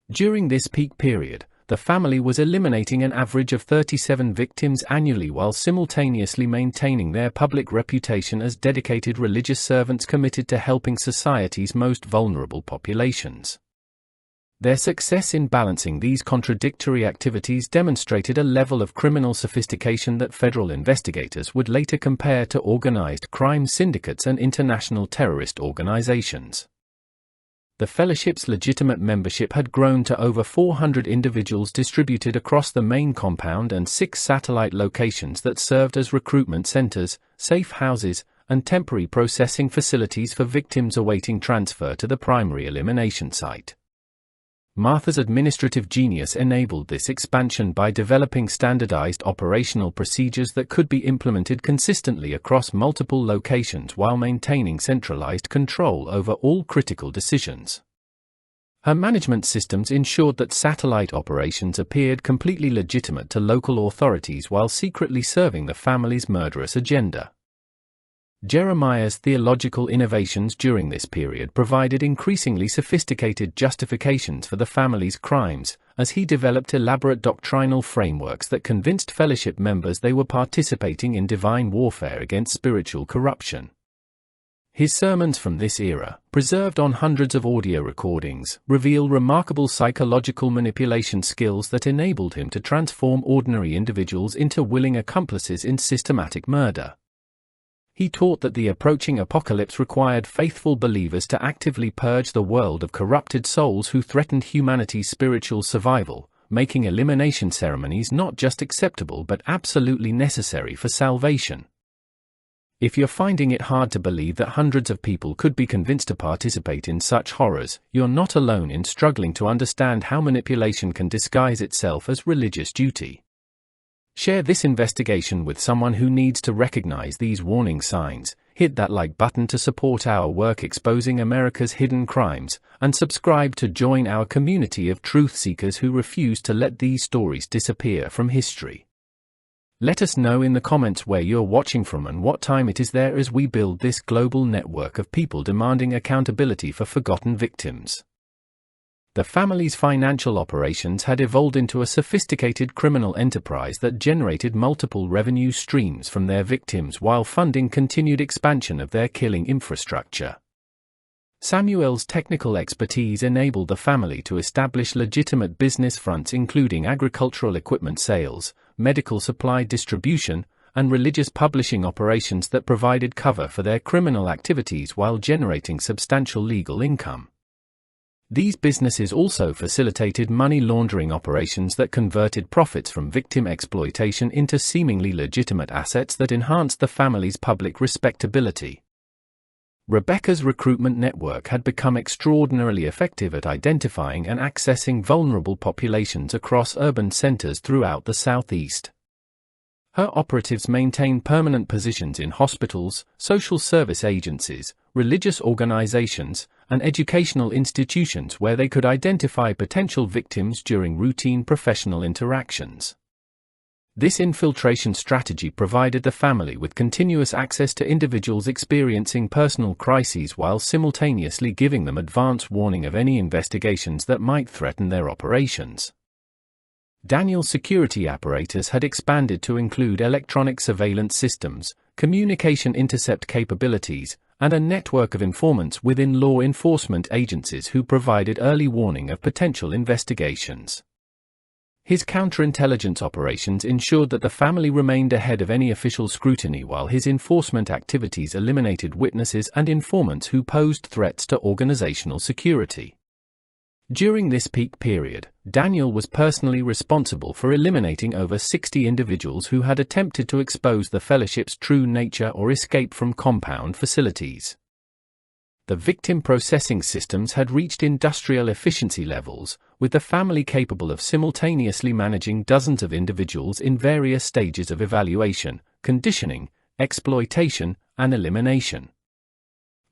During this peak period, the family was eliminating an average of 37 victims annually while simultaneously maintaining their public reputation as dedicated religious servants committed to helping society's most vulnerable populations. Their success in balancing these contradictory activities demonstrated a level of criminal sophistication that federal investigators would later compare to organized crime syndicates and international terrorist organizations. The fellowship's legitimate membership had grown to over 400 individuals distributed across the main compound and 6 satellite locations that served as recruitment centers, safe houses, and temporary processing facilities for victims awaiting transfer to the primary elimination site. Martha's administrative genius enabled this expansion by developing standardized operational procedures that could be implemented consistently across multiple locations while maintaining centralized control over all critical decisions. Her management systems ensured that satellite operations appeared completely legitimate to local authorities while secretly serving the family's murderous agenda. Jeremiah's theological innovations during this period provided increasingly sophisticated justifications for the family's crimes, as he developed elaborate doctrinal frameworks that convinced fellowship members they were participating in divine warfare against spiritual corruption. His sermons from this era, preserved on hundreds of audio recordings, reveal remarkable psychological manipulation skills that enabled him to transform ordinary individuals into willing accomplices in systematic murder. He taught that the approaching apocalypse required faithful believers to actively purge the world of corrupted souls who threatened humanity's spiritual survival, making elimination ceremonies not just acceptable but absolutely necessary for salvation. If you're finding it hard to believe that hundreds of people could be convinced to participate in such horrors, you're not alone in struggling to understand how manipulation can disguise itself as religious duty. Share this investigation with someone who needs to recognize these warning signs, hit that like button to support our work exposing America's hidden crimes, and subscribe to join our community of truth seekers who refuse to let these stories disappear from history. Let us know in the comments where you're watching from and what time it is there as we build this global network of people demanding accountability for forgotten victims. The family's financial operations had evolved into a sophisticated criminal enterprise that generated multiple revenue streams from their victims while funding continued expansion of their killing infrastructure. Samuel's technical expertise enabled the family to establish legitimate business fronts including agricultural equipment sales, medical supply distribution, and religious publishing operations that provided cover for their criminal activities while generating substantial legal income. These businesses also facilitated money laundering operations that converted profits from victim exploitation into seemingly legitimate assets that enhanced the family's public respectability. Rebecca's recruitment network had become extraordinarily effective at identifying and accessing vulnerable populations across urban centers throughout the Southeast. Her operatives maintained permanent positions in hospitals, social service agencies, religious organizations, and educational institutions where they could identify potential victims during routine professional interactions. This infiltration strategy provided the family with continuous access to individuals experiencing personal crises while simultaneously giving them advance warning of any investigations that might threaten their operations. Daniel's security apparatus had expanded to include electronic surveillance systems, communication intercept capabilities, and a network of informants within law enforcement agencies who provided early warning of potential investigations. His counterintelligence operations ensured that the family remained ahead of any official scrutiny while his enforcement activities eliminated witnesses and informants who posed threats to organizational security. During this peak period, Daniel was personally responsible for eliminating over 60 individuals who had attempted to expose the fellowship's true nature or escape from compound facilities. The victim processing systems had reached industrial efficiency levels, with the family capable of simultaneously managing dozens of individuals in various stages of evaluation, conditioning, exploitation, and elimination.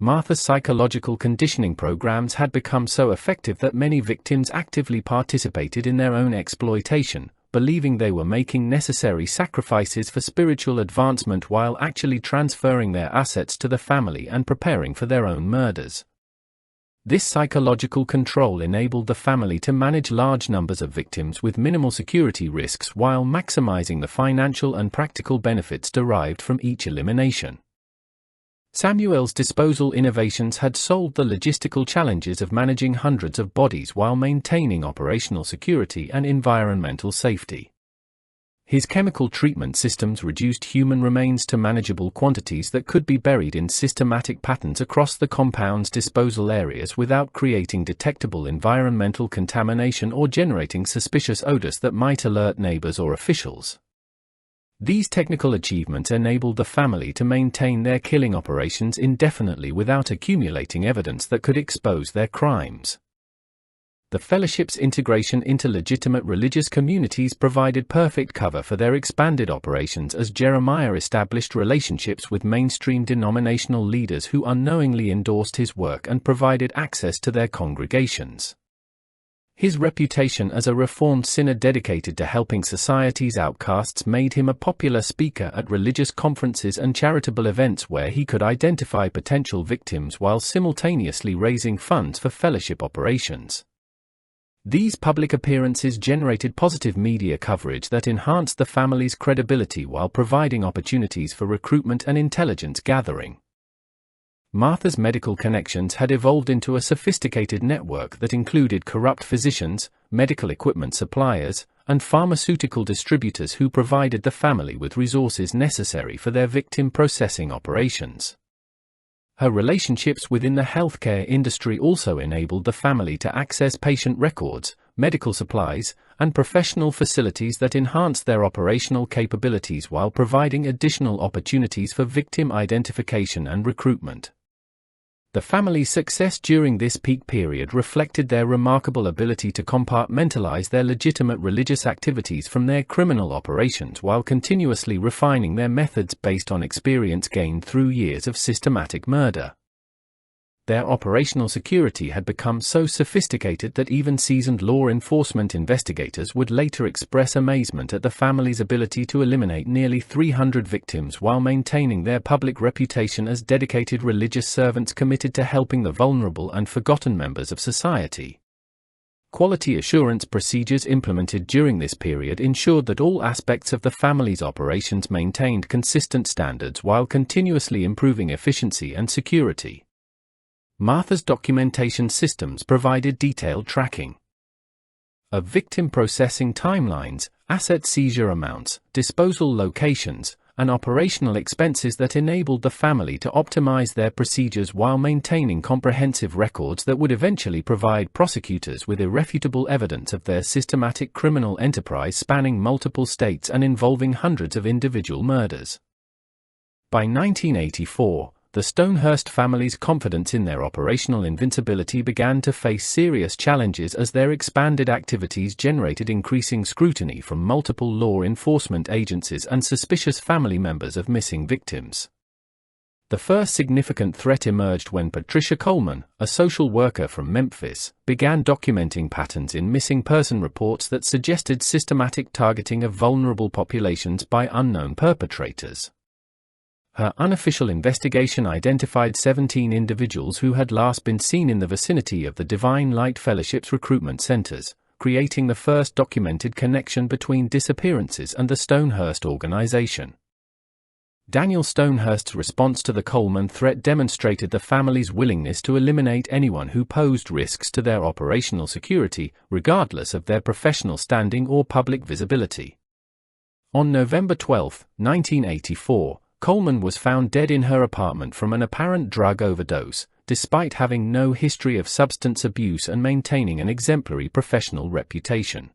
Martha's psychological conditioning programs had become so effective that many victims actively participated in their own exploitation, believing they were making necessary sacrifices for spiritual advancement while actually transferring their assets to the family and preparing for their own murders. This psychological control enabled the family to manage large numbers of victims with minimal security risks while maximizing the financial and practical benefits derived from each elimination. Samuel's disposal innovations had solved the logistical challenges of managing hundreds of bodies while maintaining operational security and environmental safety. His chemical treatment systems reduced human remains to manageable quantities that could be buried in systematic patterns across the compound's disposal areas without creating detectable environmental contamination or generating suspicious odors that might alert neighbors or officials. These technical achievements enabled the family to maintain their killing operations indefinitely without accumulating evidence that could expose their crimes. The fellowship's integration into legitimate religious communities provided perfect cover for their expanded operations as Jeremiah established relationships with mainstream denominational leaders who unknowingly endorsed his work and provided access to their congregations. His reputation as a reformed sinner dedicated to helping society's outcasts made him a popular speaker at religious conferences and charitable events where he could identify potential victims while simultaneously raising funds for fellowship operations. These public appearances generated positive media coverage that enhanced the family's credibility while providing opportunities for recruitment and intelligence gathering. Martha's medical connections had evolved into a sophisticated network that included corrupt physicians, medical equipment suppliers, and pharmaceutical distributors who provided the family with resources necessary for their victim processing operations. Her relationships within the healthcare industry also enabled the family to access patient records, medical supplies, and professional facilities that enhanced their operational capabilities while providing additional opportunities for victim identification and recruitment. The family's success during this peak period reflected their remarkable ability to compartmentalize their legitimate religious activities from their criminal operations while continuously refining their methods based on experience gained through years of systematic murder. Their operational security had become so sophisticated that even seasoned law enforcement investigators would later express amazement at the family's ability to eliminate nearly 300 victims while maintaining their public reputation as dedicated religious servants committed to helping the vulnerable and forgotten members of society. Quality assurance procedures implemented during this period ensured that all aspects of the family's operations maintained consistent standards while continuously improving efficiency and security. Martha's documentation systems provided detailed tracking of victim processing timelines, asset seizure amounts, disposal locations, and operational expenses that enabled the family to optimize their procedures while maintaining comprehensive records that would eventually provide prosecutors with irrefutable evidence of their systematic criminal enterprise spanning multiple states and involving hundreds of individual murders. By 1984, the Stonehurst family's confidence in their operational invincibility began to face serious challenges as their expanded activities generated increasing scrutiny from multiple law enforcement agencies and suspicious family members of missing victims. The first significant threat emerged when Patricia Coleman, a social worker from Memphis, began documenting patterns in missing person reports that suggested systematic targeting of vulnerable populations by unknown perpetrators. Her unofficial investigation identified 17 individuals who had last been seen in the vicinity of the Divine Light Fellowship's recruitment centers, creating the first documented connection between disappearances and the Stonehurst organization. Daniel Stonehurst's response to the Coleman threat demonstrated the family's willingness to eliminate anyone who posed risks to their operational security, regardless of their professional standing or public visibility. On November 12, 1984, Coleman was found dead in her apartment from an apparent drug overdose, despite having no history of substance abuse and maintaining an exemplary professional reputation.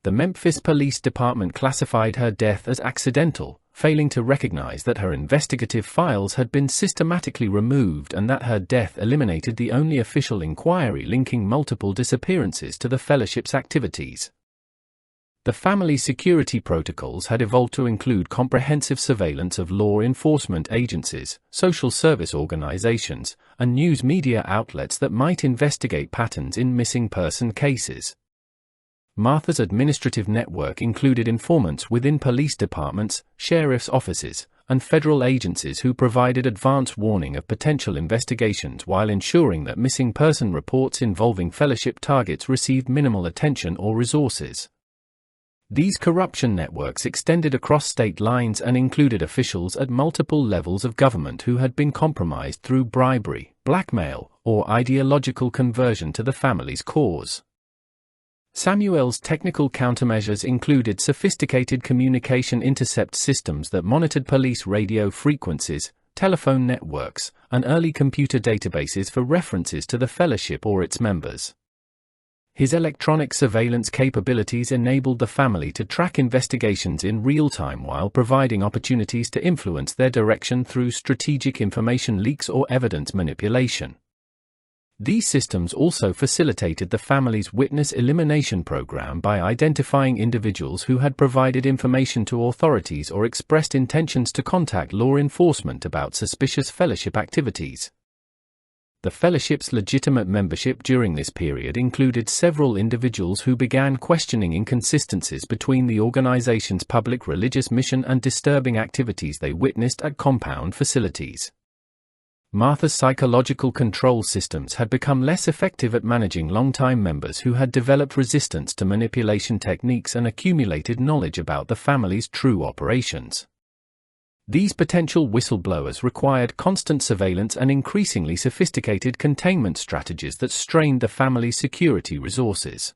The Memphis Police Department classified her death as accidental, failing to recognize that her investigative files had been systematically removed and that her death eliminated the only official inquiry linking multiple disappearances to the fellowship's activities. The family security protocols had evolved to include comprehensive surveillance of law enforcement agencies, social service organizations, and news media outlets that might investigate patterns in missing person cases. Martha's administrative network included informants within police departments, sheriff's offices, and federal agencies who provided advance warning of potential investigations while ensuring that missing person reports involving fellowship targets received minimal attention or resources. These corruption networks extended across state lines and included officials at multiple levels of government who had been compromised through bribery, blackmail, or ideological conversion to the family's cause. Samuel's technical countermeasures included sophisticated communication intercept systems that monitored police radio frequencies, telephone networks, and early computer databases for references to the fellowship or its members. His electronic surveillance capabilities enabled the family to track investigations in real time while providing opportunities to influence their direction through strategic information leaks or evidence manipulation. These systems also facilitated the family's witness elimination program by identifying individuals who had provided information to authorities or expressed intentions to contact law enforcement about suspicious fellowship activities. The fellowship's legitimate membership during this period included several individuals who began questioning inconsistencies between the organization's public religious mission and disturbing activities they witnessed at compound facilities. Martha's psychological control systems had become less effective at managing longtime members who had developed resistance to manipulation techniques and accumulated knowledge about the family's true operations. These potential whistleblowers required constant surveillance and increasingly sophisticated containment strategies that strained the family's security resources.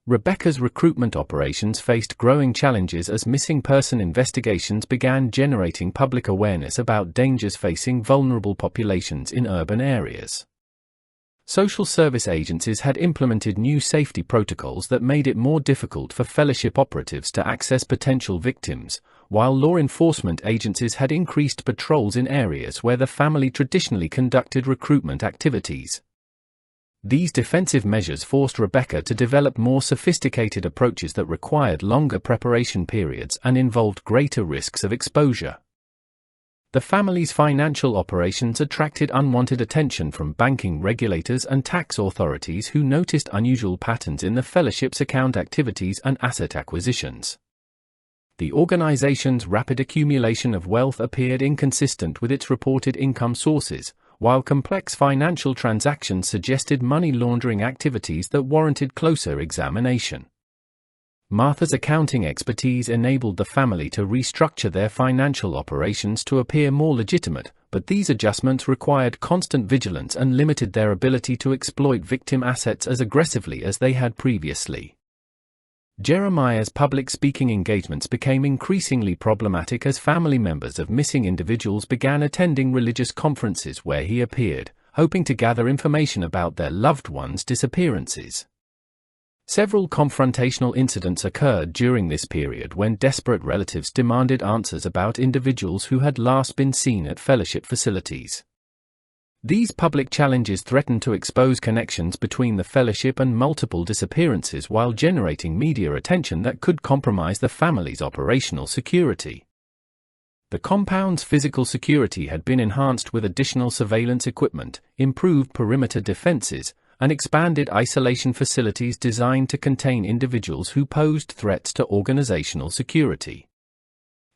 Rebecca's recruitment operations faced growing challenges as missing person investigations began generating public awareness about dangers facing vulnerable populations in urban areas. Social service agencies had implemented new safety protocols that made it more difficult for fellowship operatives to access potential victims, while law enforcement agencies had increased patrols in areas where the family traditionally conducted recruitment activities. These defensive measures forced Rebecca to develop more sophisticated approaches that required longer preparation periods and involved greater risks of exposure. The family's financial operations attracted unwanted attention from banking regulators and tax authorities who noticed unusual patterns in the fellowship's account activities and asset acquisitions. The organization's rapid accumulation of wealth appeared inconsistent with its reported income sources, while complex financial transactions suggested money laundering activities that warranted closer examination. Martha's accounting expertise enabled the family to restructure their financial operations to appear more legitimate, but these adjustments required constant vigilance and limited their ability to exploit victim assets as aggressively as they had previously. Jeremiah's public speaking engagements became increasingly problematic as family members of missing individuals began attending religious conferences where he appeared, hoping to gather information about their loved ones' disappearances. Several confrontational incidents occurred during this period when desperate relatives demanded answers about individuals who had last been seen at fellowship facilities. These public challenges threatened to expose connections between the fellowship and multiple disappearances while generating media attention that could compromise the family's operational security. The compound's physical security had been enhanced with additional surveillance equipment, improved perimeter defenses, and expanded isolation facilities designed to contain individuals who posed threats to organizational security.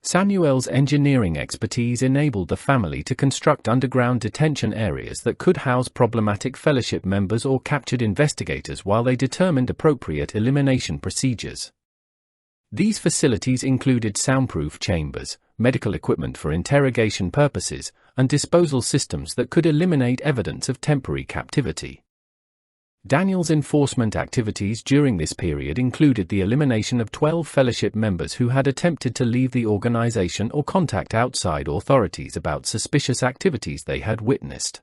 Samuel's engineering expertise enabled the family to construct underground detention areas that could house problematic fellowship members or captured investigators while they determined appropriate elimination procedures. These facilities included soundproof chambers, medical equipment for interrogation purposes, and disposal systems that could eliminate evidence of temporary captivity. Daniel's enforcement activities during this period included the elimination of 12 fellowship members who had attempted to leave the organization or contact outside authorities about suspicious activities they had witnessed.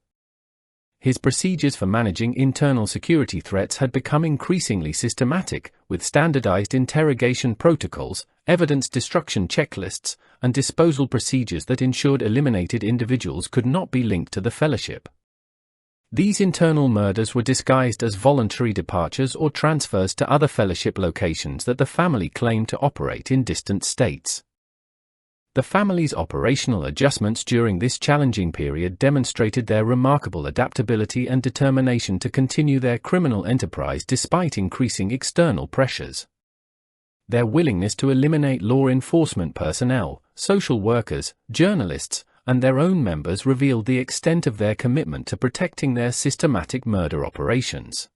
His procedures for managing internal security threats had become increasingly systematic, with standardized interrogation protocols, evidence destruction checklists, and disposal procedures that ensured eliminated individuals could not be linked to the fellowship. These internal murders were disguised as voluntary departures or transfers to other fellowship locations that the family claimed to operate in distant states. The family's operational adjustments during this challenging period demonstrated their remarkable adaptability and determination to continue their criminal enterprise despite increasing external pressures. Their willingness to eliminate law enforcement personnel, social workers, journalists, and their own members revealed the extent of their commitment to protecting their systematic murder operations.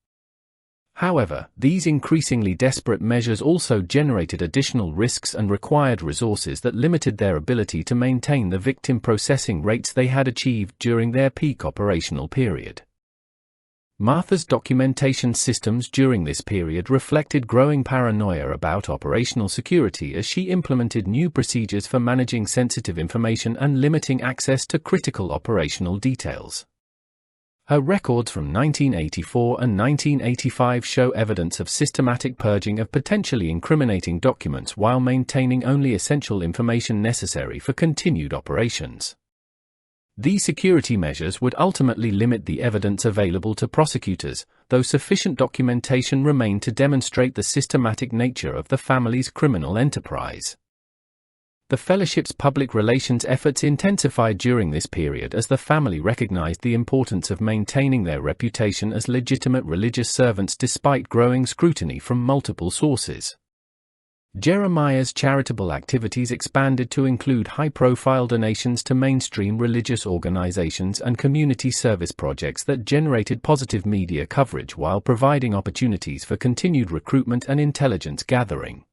However, these increasingly desperate measures also generated additional risks and required resources that limited their ability to maintain the victim processing rates they had achieved during their peak operational period. Martha's documentation systems during this period reflected growing paranoia about operational security as she implemented new procedures for managing sensitive information and limiting access to critical operational details. Her records from 1984 and 1985 show evidence of systematic purging of potentially incriminating documents while maintaining only essential information necessary for continued operations. These security measures would ultimately limit the evidence available to prosecutors, though sufficient documentation remained to demonstrate the systematic nature of the family's criminal enterprise. The fellowship's public relations efforts intensified during this period as the family recognized the importance of maintaining their reputation as legitimate religious servants despite growing scrutiny from multiple sources. Jeremiah's charitable activities expanded to include high-profile donations to mainstream religious organizations and community service projects that generated positive media coverage while providing opportunities for continued recruitment and intelligence gathering.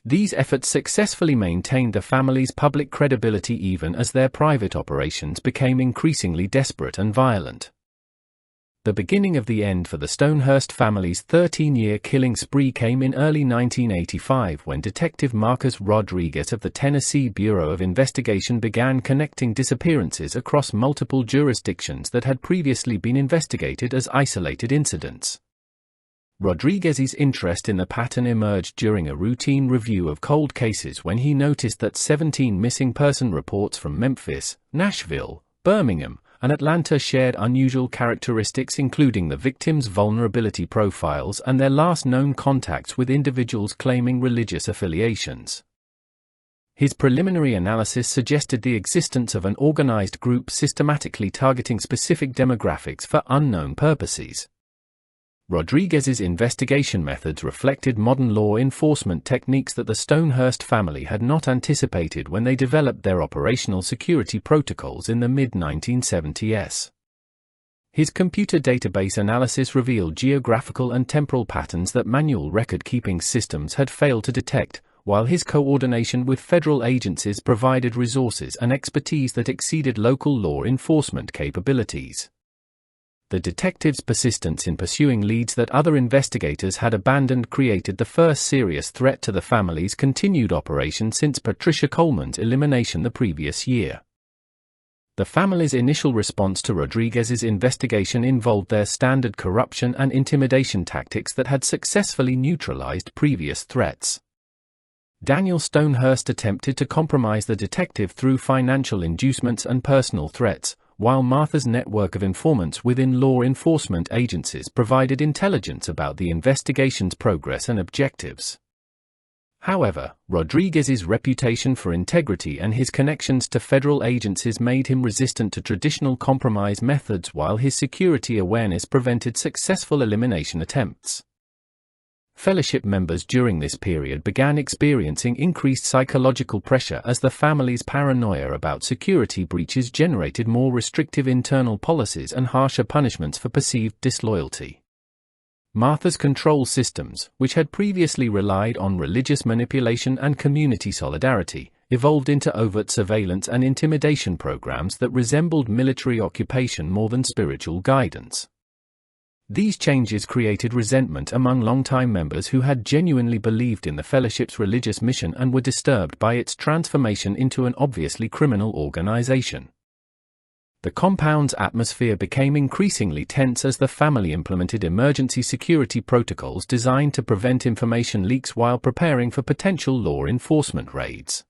These efforts successfully maintained the family's public credibility even as their private operations became increasingly desperate and violent. The beginning of the end for the Stonehurst family's 13-year killing spree came in early 1985 when Detective Marcus Rodriguez of the Tennessee Bureau of Investigation began connecting disappearances across multiple jurisdictions that had previously been investigated as isolated incidents. Rodriguez's interest in the pattern emerged during a routine review of cold cases when he noticed that 17 missing person reports from Memphis, Nashville, Birmingham, and Atlanta shared unusual characteristics including the victims' vulnerability profiles and their last known contacts with individuals claiming religious affiliations. His preliminary analysis suggested the existence of an organized group systematically targeting specific demographics for unknown purposes. Rodriguez's investigation methods reflected modern law enforcement techniques that the Stonehurst family had not anticipated when they developed their operational security protocols in the mid-1970s. His computer database analysis revealed geographical and temporal patterns that manual record-keeping systems had failed to detect, while his coordination with federal agencies provided resources and expertise that exceeded local law enforcement capabilities. The detective's persistence in pursuing leads that other investigators had abandoned created the first serious threat to the family's continued operation since Patricia Coleman's elimination the previous year. The family's initial response to Rodriguez's investigation involved their standard corruption and intimidation tactics that had successfully neutralized previous threats. Daniel Stonehurst attempted to compromise the detective through financial inducements and personal threats, while Martha's network of informants within law enforcement agencies provided intelligence about the investigation's progress and objectives. However, Rodriguez's reputation for integrity and his connections to federal agencies made him resistant to traditional compromise methods, while his security awareness prevented successful elimination attempts. Fellowship members during this period began experiencing increased psychological pressure as the family's paranoia about security breaches generated more restrictive internal policies and harsher punishments for perceived disloyalty. Martha's control systems, which had previously relied on religious manipulation and community solidarity, evolved into overt surveillance and intimidation programs that resembled military occupation more than spiritual guidance. These changes created resentment among longtime members who had genuinely believed in the fellowship's religious mission and were disturbed by its transformation into an obviously criminal organization. The compound's atmosphere became increasingly tense as the family implemented emergency security protocols designed to prevent information leaks while preparing for potential law enforcement raids.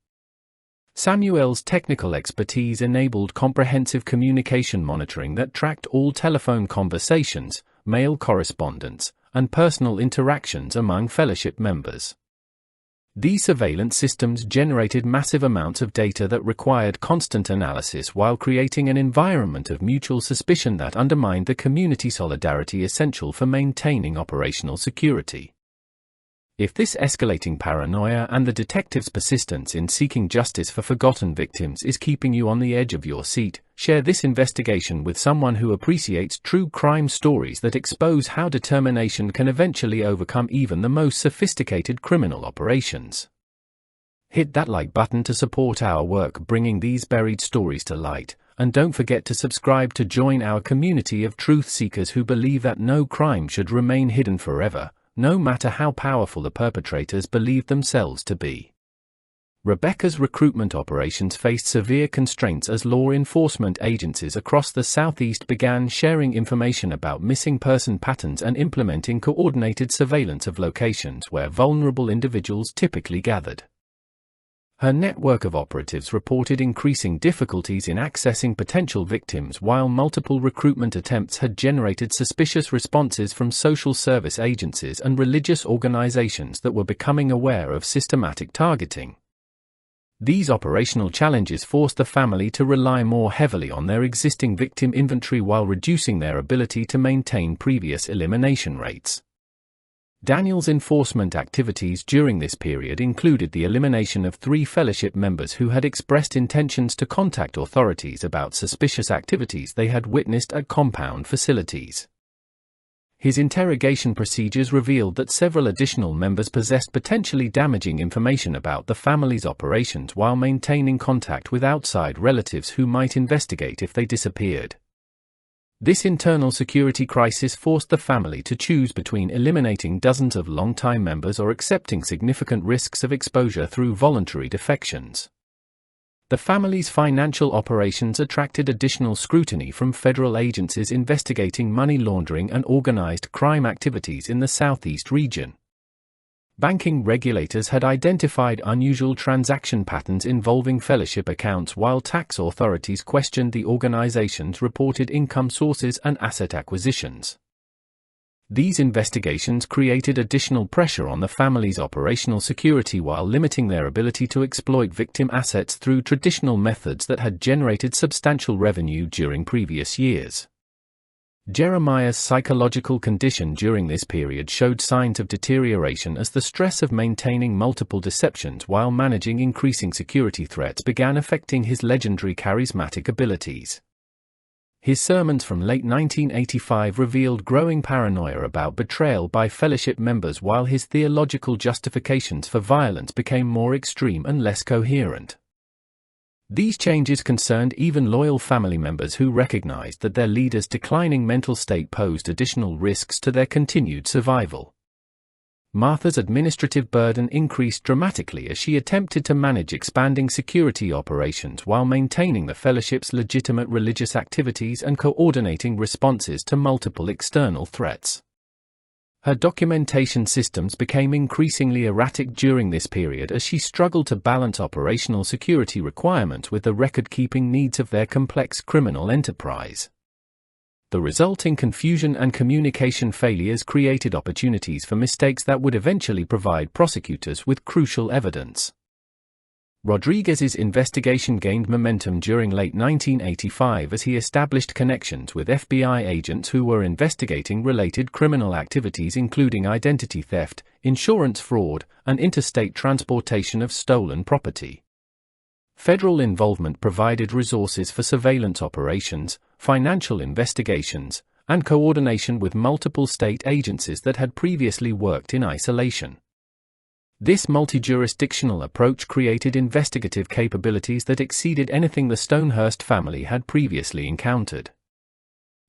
Samuel's technical expertise enabled comprehensive communication monitoring that tracked all telephone conversations, mail correspondence, and personal interactions among fellowship members. These surveillance systems generated massive amounts of data that required constant analysis while creating an environment of mutual suspicion that undermined the community solidarity essential for maintaining operational security. If this escalating paranoia and the detective's persistence in seeking justice for forgotten victims is keeping you on the edge of your seat, share this investigation with someone who appreciates true crime stories that expose how determination can eventually overcome even the most sophisticated criminal operations. Hit that like button to support our work bringing these buried stories to light, and don't forget to subscribe to join our community of truth seekers who believe that no crime should remain hidden forever, no matter how powerful the perpetrators believe themselves to be. Rebecca's recruitment operations faced severe constraints as law enforcement agencies across the Southeast began sharing information about missing person patterns and implementing coordinated surveillance of locations where vulnerable individuals typically gathered. Her network of operatives reported increasing difficulties in accessing potential victims, while multiple recruitment attempts had generated suspicious responses from social service agencies and religious organizations that were becoming aware of systematic targeting. These operational challenges forced the family to rely more heavily on their existing victim inventory while reducing their ability to maintain previous elimination rates. Daniel's enforcement activities during this period included the elimination of 3 fellowship members who had expressed intentions to contact authorities about suspicious activities they had witnessed at compound facilities. His interrogation procedures revealed that several additional members possessed potentially damaging information about the family's operations while maintaining contact with outside relatives who might investigate if they disappeared. This internal security crisis forced the family to choose between eliminating dozens of long-time members or accepting significant risks of exposure through voluntary defections. The family's financial operations attracted additional scrutiny from federal agencies investigating money laundering and organized crime activities in the Southeast region. Banking regulators had identified unusual transaction patterns involving fellowship accounts, while tax authorities questioned the organization's reported income sources and asset acquisitions. These investigations created additional pressure on the family's operational security while limiting their ability to exploit victim assets through traditional methods that had generated substantial revenue during previous years. Jeremiah's psychological condition during this period showed signs of deterioration as the stress of maintaining multiple deceptions while managing increasing security threats began affecting his legendary charismatic abilities. His sermons from late 1985 revealed growing paranoia about betrayal by fellowship members, while his theological justifications for violence became more extreme and less coherent. These changes concerned even loyal family members who recognized that their leader's declining mental state posed additional risks to their continued survival. Martha's administrative burden increased dramatically as she attempted to manage expanding security operations while maintaining the fellowship's legitimate religious activities and coordinating responses to multiple external threats. Her documentation systems became increasingly erratic during this period as she struggled to balance operational security requirements with the record-keeping needs of their complex criminal enterprise. The resulting confusion and communication failures created opportunities for mistakes that would eventually provide prosecutors with crucial evidence. Rodriguez's investigation gained momentum during late 1985 as he established connections with FBI agents who were investigating related criminal activities including identity theft, insurance fraud, and interstate transportation of stolen property. Federal involvement provided resources for surveillance operations, financial investigations, and coordination with multiple state agencies that had previously worked in isolation. This multi-jurisdictional approach created investigative capabilities that exceeded anything the Stonehurst family had previously encountered.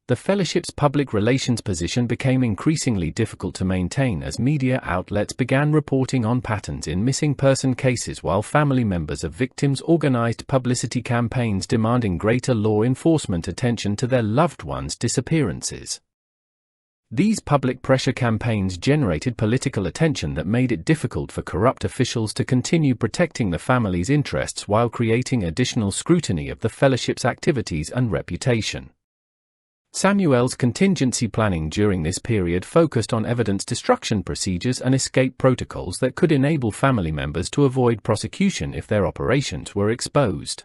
The fellowship's public relations position became increasingly difficult to maintain as media outlets began reporting on patterns in missing person cases, while family members of victims organized publicity campaigns demanding greater law enforcement attention to their loved ones' disappearances. These public pressure campaigns generated political attention that made it difficult for corrupt officials to continue protecting the family's interests while creating additional scrutiny of the fellowship's activities and reputation. Samuel's contingency planning during this period focused on evidence destruction procedures and escape protocols that could enable family members to avoid prosecution if their operations were exposed.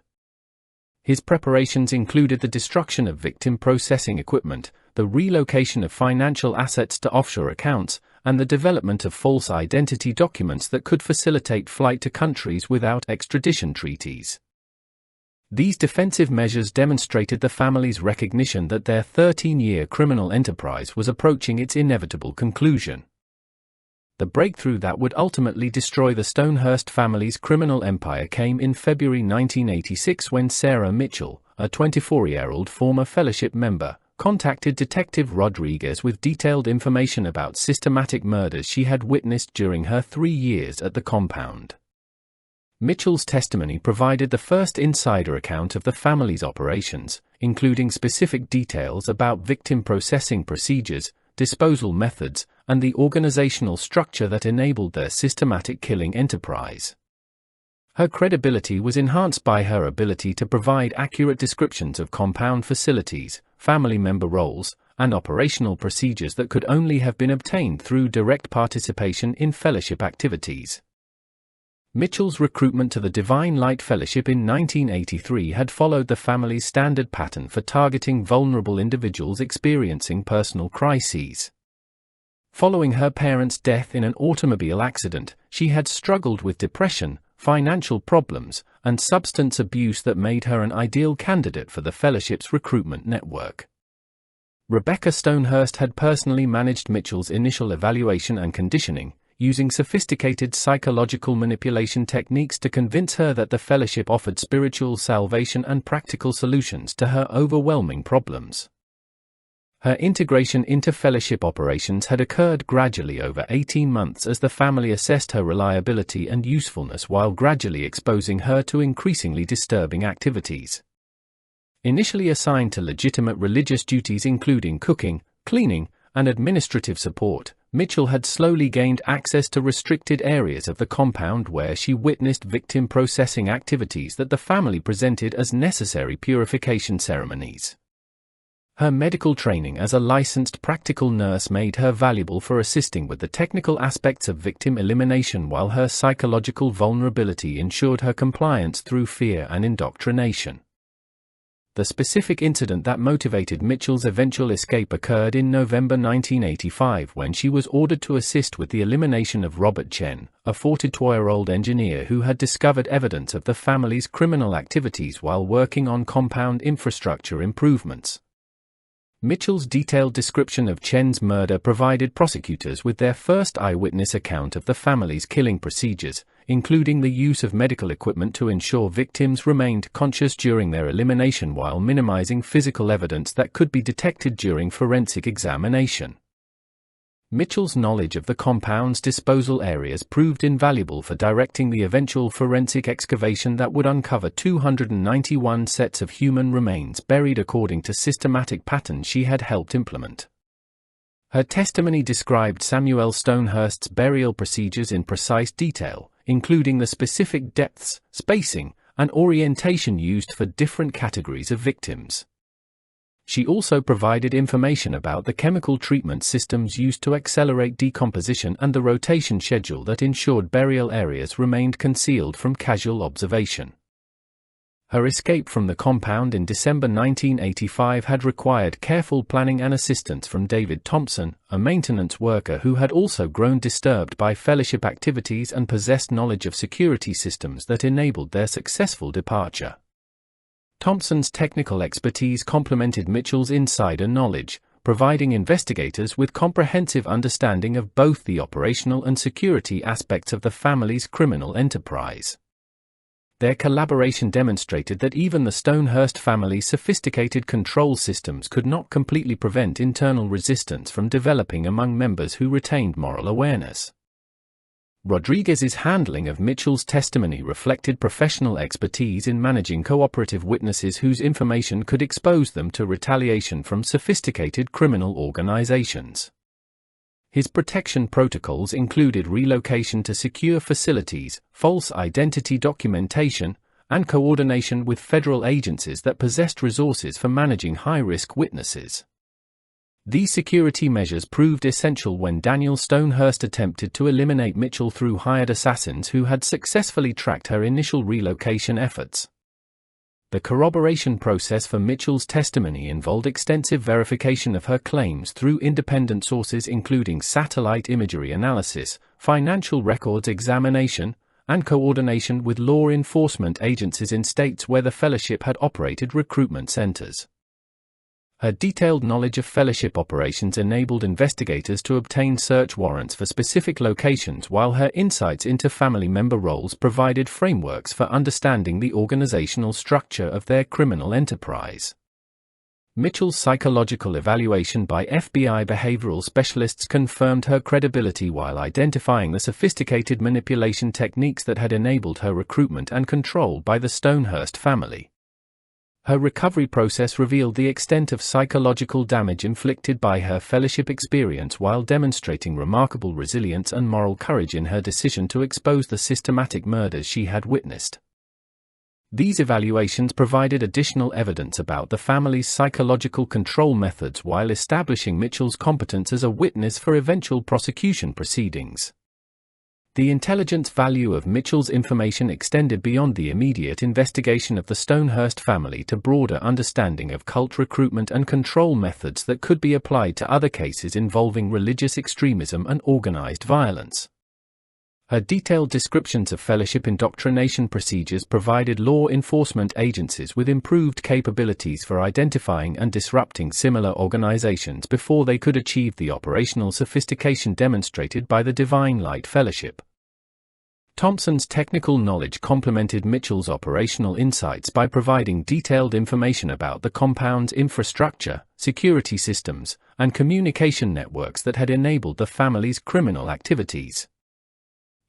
His preparations included the destruction of victim processing equipment, the relocation of financial assets to offshore accounts, and the development of false identity documents that could facilitate flight to countries without extradition treaties. These defensive measures demonstrated the family's recognition that their 13-year criminal enterprise was approaching its inevitable conclusion. The breakthrough that would ultimately destroy the Stonehurst family's criminal empire came in February 1986 when Sarah Mitchell, a 24-year-old former fellowship member, contacted Detective Rodriguez with detailed information about systematic murders she had witnessed during her 3 years at the compound. Mitchell's testimony provided the first insider account of the family's operations, including specific details about victim processing procedures, disposal methods, and the organizational structure that enabled their systematic killing enterprise. Her credibility was enhanced by her ability to provide accurate descriptions of compound facilities, family member roles, and operational procedures that could only have been obtained through direct participation in fellowship activities. Mitchell's recruitment to the Divine Light Fellowship in 1983 had followed the family's standard pattern for targeting vulnerable individuals experiencing personal crises. Following her parents' death in an automobile accident, she had struggled with depression, financial problems, and substance abuse that made her an ideal candidate for the fellowship's recruitment network. Rebecca Stonehurst had personally managed Mitchell's initial evaluation and conditioning, using sophisticated psychological manipulation techniques to convince her that the fellowship offered spiritual salvation and practical solutions to her overwhelming problems. Her integration into fellowship operations had occurred gradually over 18 months as the family assessed her reliability and usefulness while gradually exposing her to increasingly disturbing activities. Initially assigned to legitimate religious duties including cooking, cleaning, and administrative support, Mitchell had slowly gained access to restricted areas of the compound where she witnessed victim processing activities that the family presented as necessary purification ceremonies. Her medical training as a licensed practical nurse made her valuable for assisting with the technical aspects of victim elimination, while her psychological vulnerability ensured her compliance through fear and indoctrination. The specific incident that motivated Mitchell's eventual escape occurred in November 1985 when she was ordered to assist with the elimination of Robert Chen, a 42-year-old engineer who had discovered evidence of the family's criminal activities while working on compound infrastructure improvements. Mitchell's detailed description of Chen's murder provided prosecutors with their first eyewitness account of the family's killing procedures, including the use of medical equipment to ensure victims remained conscious during their elimination while minimizing physical evidence that could be detected during forensic examination. Mitchell's knowledge of the compound's disposal areas proved invaluable for directing the eventual forensic excavation that would uncover 291 sets of human remains buried according to systematic patterns she had helped implement. Her testimony described Samuel Stonehurst's burial procedures in precise detail, including the specific depths, spacing, and orientation used for different categories of victims. She also provided information about the chemical treatment systems used to accelerate decomposition and the rotation schedule that ensured burial areas remained concealed from casual observation. Her escape from the compound in December 1985 had required careful planning and assistance from David Thompson, a maintenance worker who had also grown disturbed by fellowship activities and possessed knowledge of security systems that enabled their successful departure. Thompson's technical expertise complemented Mitchell's insider knowledge, providing investigators with comprehensive understanding of both the operational and security aspects of the family's criminal enterprise. Their collaboration demonstrated that even the Stonehurst family's sophisticated control systems could not completely prevent internal resistance from developing among members who retained moral awareness. Rodriguez's handling of Mitchell's testimony reflected professional expertise in managing cooperative witnesses whose information could expose them to retaliation from sophisticated criminal organizations. His protection protocols included relocation to secure facilities, false identity documentation, and coordination with federal agencies that possessed resources for managing high-risk witnesses. These security measures proved essential when Daniel Stonehurst attempted to eliminate Mitchell through hired assassins who had successfully tracked her initial relocation efforts. The corroboration process for Mitchell's testimony involved extensive verification of her claims through independent sources including satellite imagery analysis, financial records examination, and coordination with law enforcement agencies in states where the fellowship had operated recruitment centers. Her detailed knowledge of fellowship operations enabled investigators to obtain search warrants for specific locations, while her insights into family member roles provided frameworks for understanding the organizational structure of their criminal enterprise. Mitchell's psychological evaluation by FBI behavioral specialists confirmed her credibility while identifying the sophisticated manipulation techniques that had enabled her recruitment and control by the Stonehurst family. Her recovery process revealed the extent of psychological damage inflicted by her fellowship experience while demonstrating remarkable resilience and moral courage in her decision to expose the systematic murders she had witnessed. These evaluations provided additional evidence about the family's psychological control methods while establishing Mitchell's competence as a witness for eventual prosecution proceedings. The intelligence value of Mitchell's information extended beyond the immediate investigation of the Stonehurst family to broader understanding of cult recruitment and control methods that could be applied to other cases involving religious extremism and organized violence. Her detailed descriptions of fellowship indoctrination procedures provided law enforcement agencies with improved capabilities for identifying and disrupting similar organizations before they could achieve the operational sophistication demonstrated by the Divine Light Fellowship. Thompson's technical knowledge complemented Mitchell's operational insights by providing detailed information about the compound's infrastructure, security systems, and communication networks that had enabled the family's criminal activities.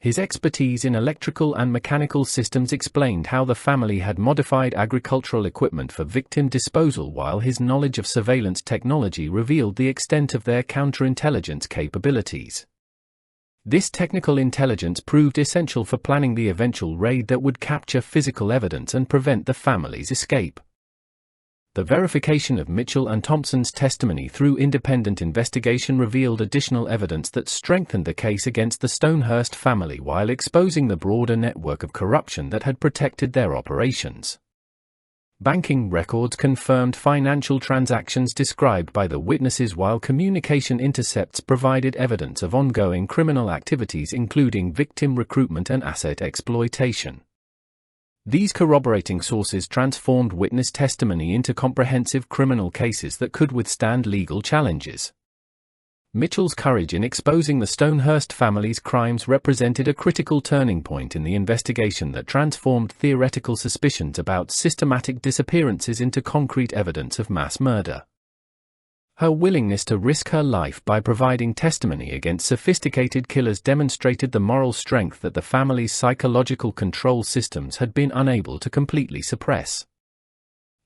His expertise in electrical and mechanical systems explained how the family had modified agricultural equipment for victim disposal, while his knowledge of surveillance technology revealed the extent of their counterintelligence capabilities. This technical intelligence proved essential for planning the eventual raid that would capture physical evidence and prevent the family's escape. The verification of Mitchell and Thompson's testimony through independent investigation revealed additional evidence that strengthened the case against the Stonehurst family while exposing the broader network of corruption that had protected their operations. Banking records confirmed financial transactions described by the witnesses, while communication intercepts provided evidence of ongoing criminal activities including victim recruitment and asset exploitation. These corroborating sources transformed witness testimony into comprehensive criminal cases that could withstand legal challenges. Mitchell's courage in exposing the Stonehurst family's crimes represented a critical turning point in the investigation that transformed theoretical suspicions about systematic disappearances into concrete evidence of mass murder. Her willingness to risk her life by providing testimony against sophisticated killers demonstrated the moral strength that the family's psychological control systems had been unable to completely suppress.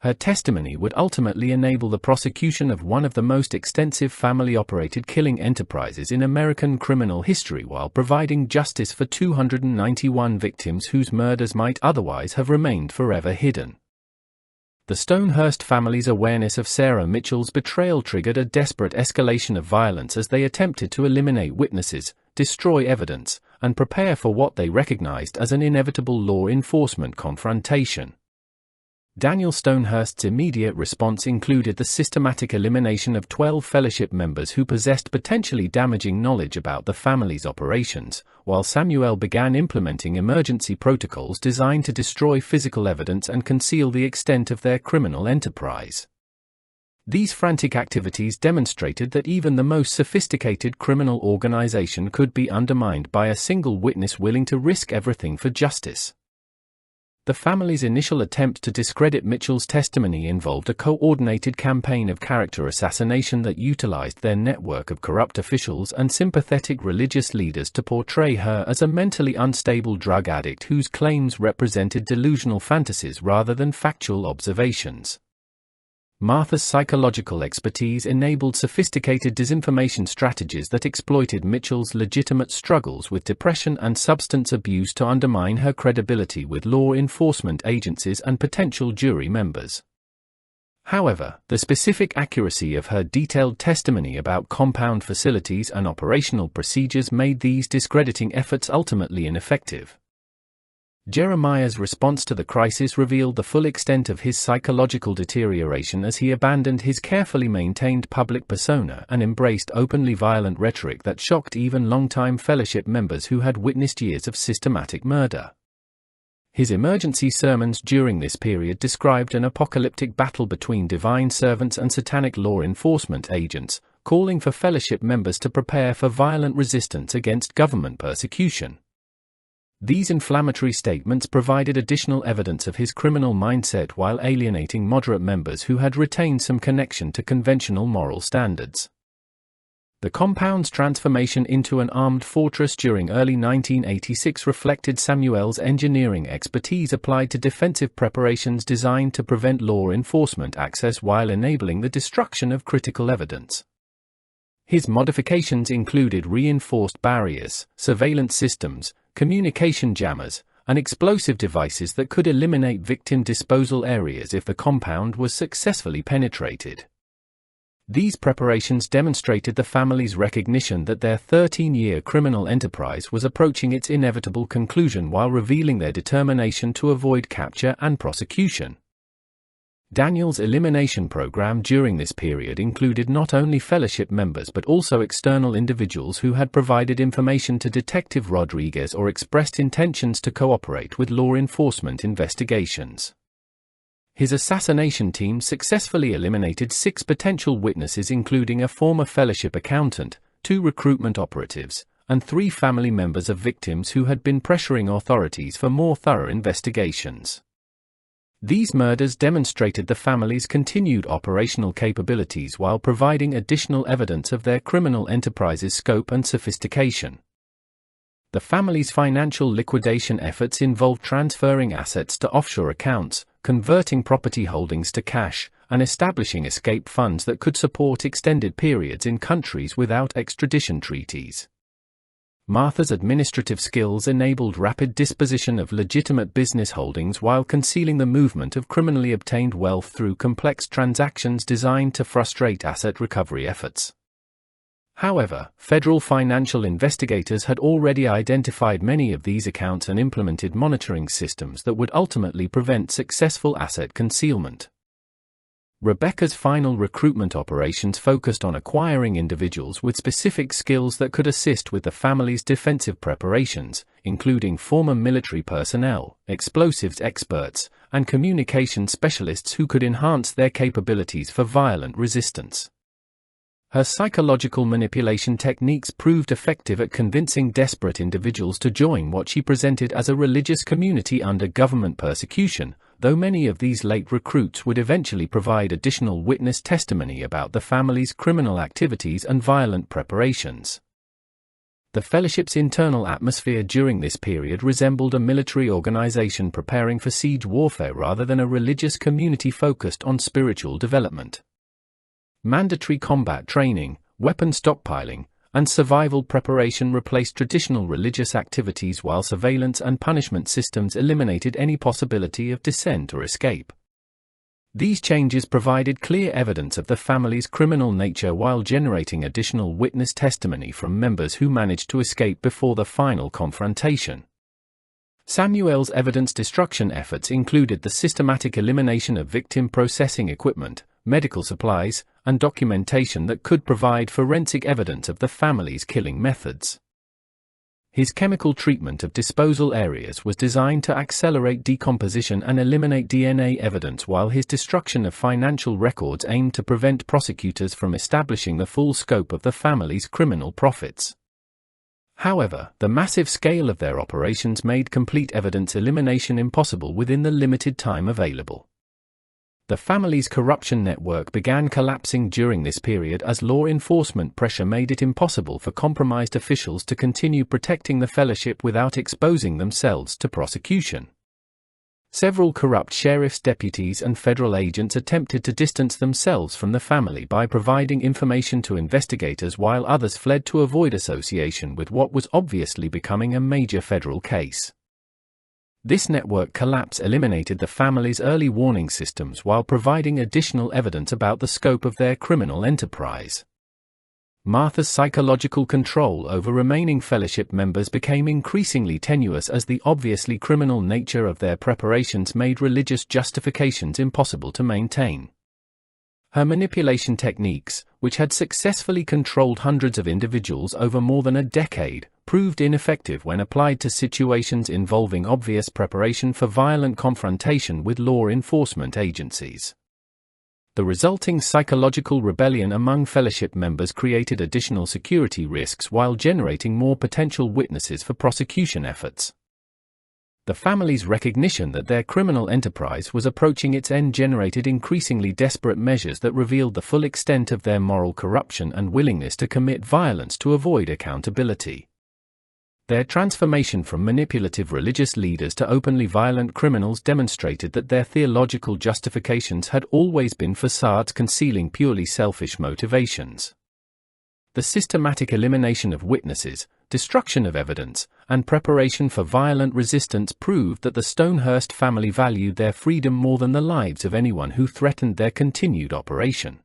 Her testimony would ultimately enable the prosecution of one of the most extensive family-operated killing enterprises in American criminal history, while providing justice for 291 victims whose murders might otherwise have remained forever hidden. The Stonehurst family's awareness of Sarah Mitchell's betrayal triggered a desperate escalation of violence as they attempted to eliminate witnesses, destroy evidence, and prepare for what they recognized as an inevitable law enforcement confrontation. Daniel Stonehurst's immediate response included the systematic elimination of 12 fellowship members who possessed potentially damaging knowledge about the family's operations, while Samuel began implementing emergency protocols designed to destroy physical evidence and conceal the extent of their criminal enterprise. These frantic activities demonstrated that even the most sophisticated criminal organization could be undermined by a single witness willing to risk everything for justice. The family's initial attempt to discredit Mitchell's testimony involved a coordinated campaign of character assassination that utilized their network of corrupt officials and sympathetic religious leaders to portray her as a mentally unstable drug addict whose claims represented delusional fantasies rather than factual observations. Martha's psychological expertise enabled sophisticated disinformation strategies that exploited Mitchell's legitimate struggles with depression and substance abuse to undermine her credibility with law enforcement agencies and potential jury members. However, the specific accuracy of her detailed testimony about compound facilities and operational procedures made these discrediting efforts ultimately ineffective. Jeremiah's response to the crisis revealed the full extent of his psychological deterioration as he abandoned his carefully maintained public persona and embraced openly violent rhetoric that shocked even longtime fellowship members who had witnessed years of systematic murder. His emergency sermons during this period described an apocalyptic battle between divine servants and satanic law enforcement agents, calling for fellowship members to prepare for violent resistance against government persecution. These inflammatory statements provided additional evidence of his criminal mindset while alienating moderate members who had retained some connection to conventional moral standards. The compound's transformation into an armed fortress during early 1986 reflected Samuel's engineering expertise applied to defensive preparations designed to prevent law enforcement access while enabling the destruction of critical evidence. His modifications included reinforced barriers, surveillance systems, communication jammers, and explosive devices that could eliminate victim disposal areas if the compound was successfully penetrated. These preparations demonstrated the family's recognition that their 13-year criminal enterprise was approaching its inevitable conclusion while revealing their determination to avoid capture and prosecution. Daniel's elimination program during this period included not only fellowship members but also external individuals who had provided information to Detective Rodriguez or expressed intentions to cooperate with law enforcement investigations. His assassination team successfully eliminated 6 potential witnesses, including a former fellowship accountant, 2 recruitment operatives, and 3 family members of victims who had been pressuring authorities for more thorough investigations. These murders demonstrated the family's continued operational capabilities while providing additional evidence of their criminal enterprise's scope and sophistication. The family's financial liquidation efforts involved transferring assets to offshore accounts, converting property holdings to cash, and establishing escape funds that could support extended periods in countries without extradition treaties. Martha's administrative skills enabled rapid disposition of legitimate business holdings while concealing the movement of criminally obtained wealth through complex transactions designed to frustrate asset recovery efforts. However, federal financial investigators had already identified many of these accounts and implemented monitoring systems that would ultimately prevent successful asset concealment. Rebecca's final recruitment operations focused on acquiring individuals with specific skills that could assist with the family's defensive preparations, including former military personnel, explosives experts, and communication specialists who could enhance their capabilities for violent resistance. Her psychological manipulation techniques proved effective at convincing desperate individuals to join what she presented as a religious community under government persecution, though many of these late recruits would eventually provide additional witness testimony about the family's criminal activities and violent preparations. The fellowship's internal atmosphere during this period resembled a military organization preparing for siege warfare rather than a religious community focused on spiritual development. Mandatory combat training, weapon stockpiling, and survival preparation replaced traditional religious activities, while surveillance and punishment systems eliminated any possibility of dissent or escape. These changes provided clear evidence of the family's criminal nature while generating additional witness testimony from members who managed to escape before the final confrontation. Samuel's evidence destruction efforts included the systematic elimination of victim processing equipment, medical supplies, and documentation that could provide forensic evidence of the family's killing methods. His chemical treatment of disposal areas was designed to accelerate decomposition and eliminate DNA evidence, while his destruction of financial records aimed to prevent prosecutors from establishing the full scope of the family's criminal profits. However, the massive scale of their operations made complete evidence elimination impossible within the limited time available. The family's corruption network began collapsing during this period as law enforcement pressure made it impossible for compromised officials to continue protecting the fellowship without exposing themselves to prosecution. Several corrupt sheriff's deputies and federal agents attempted to distance themselves from the family by providing information to investigators, while others fled to avoid association with what was obviously becoming a major federal case. This network collapse eliminated the family's early warning systems while providing additional evidence about the scope of their criminal enterprise. Martha's psychological control over remaining fellowship members became increasingly tenuous as the obviously criminal nature of their preparations made religious justifications impossible to maintain. Her manipulation techniques, which had successfully controlled hundreds of individuals over more than a decade, proved ineffective when applied to situations involving obvious preparation for violent confrontation with law enforcement agencies. The resulting psychological rebellion among fellowship members created additional security risks while generating more potential witnesses for prosecution efforts. The family's recognition that their criminal enterprise was approaching its end generated increasingly desperate measures that revealed the full extent of their moral corruption and willingness to commit violence to avoid accountability. Their transformation from manipulative religious leaders to openly violent criminals demonstrated that their theological justifications had always been facades concealing purely selfish motivations. The systematic elimination of witnesses, destruction of evidence, and preparation for violent resistance proved that the Stonehurst family valued their freedom more than the lives of anyone who threatened their continued operation.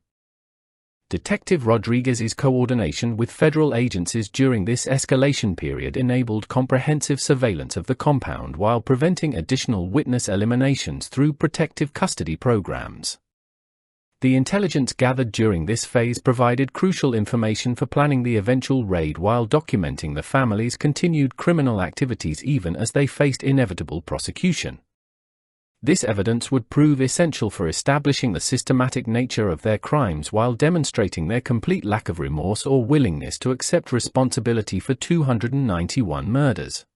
Detective Rodriguez's coordination with federal agencies during this escalation period enabled comprehensive surveillance of the compound while preventing additional witness eliminations through protective custody programs. The intelligence gathered during this phase provided crucial information for planning the eventual raid while documenting the family's continued criminal activities even as they faced inevitable prosecution. This evidence would prove essential for establishing the systematic nature of their crimes while demonstrating their complete lack of remorse or willingness to accept responsibility for 291 murders.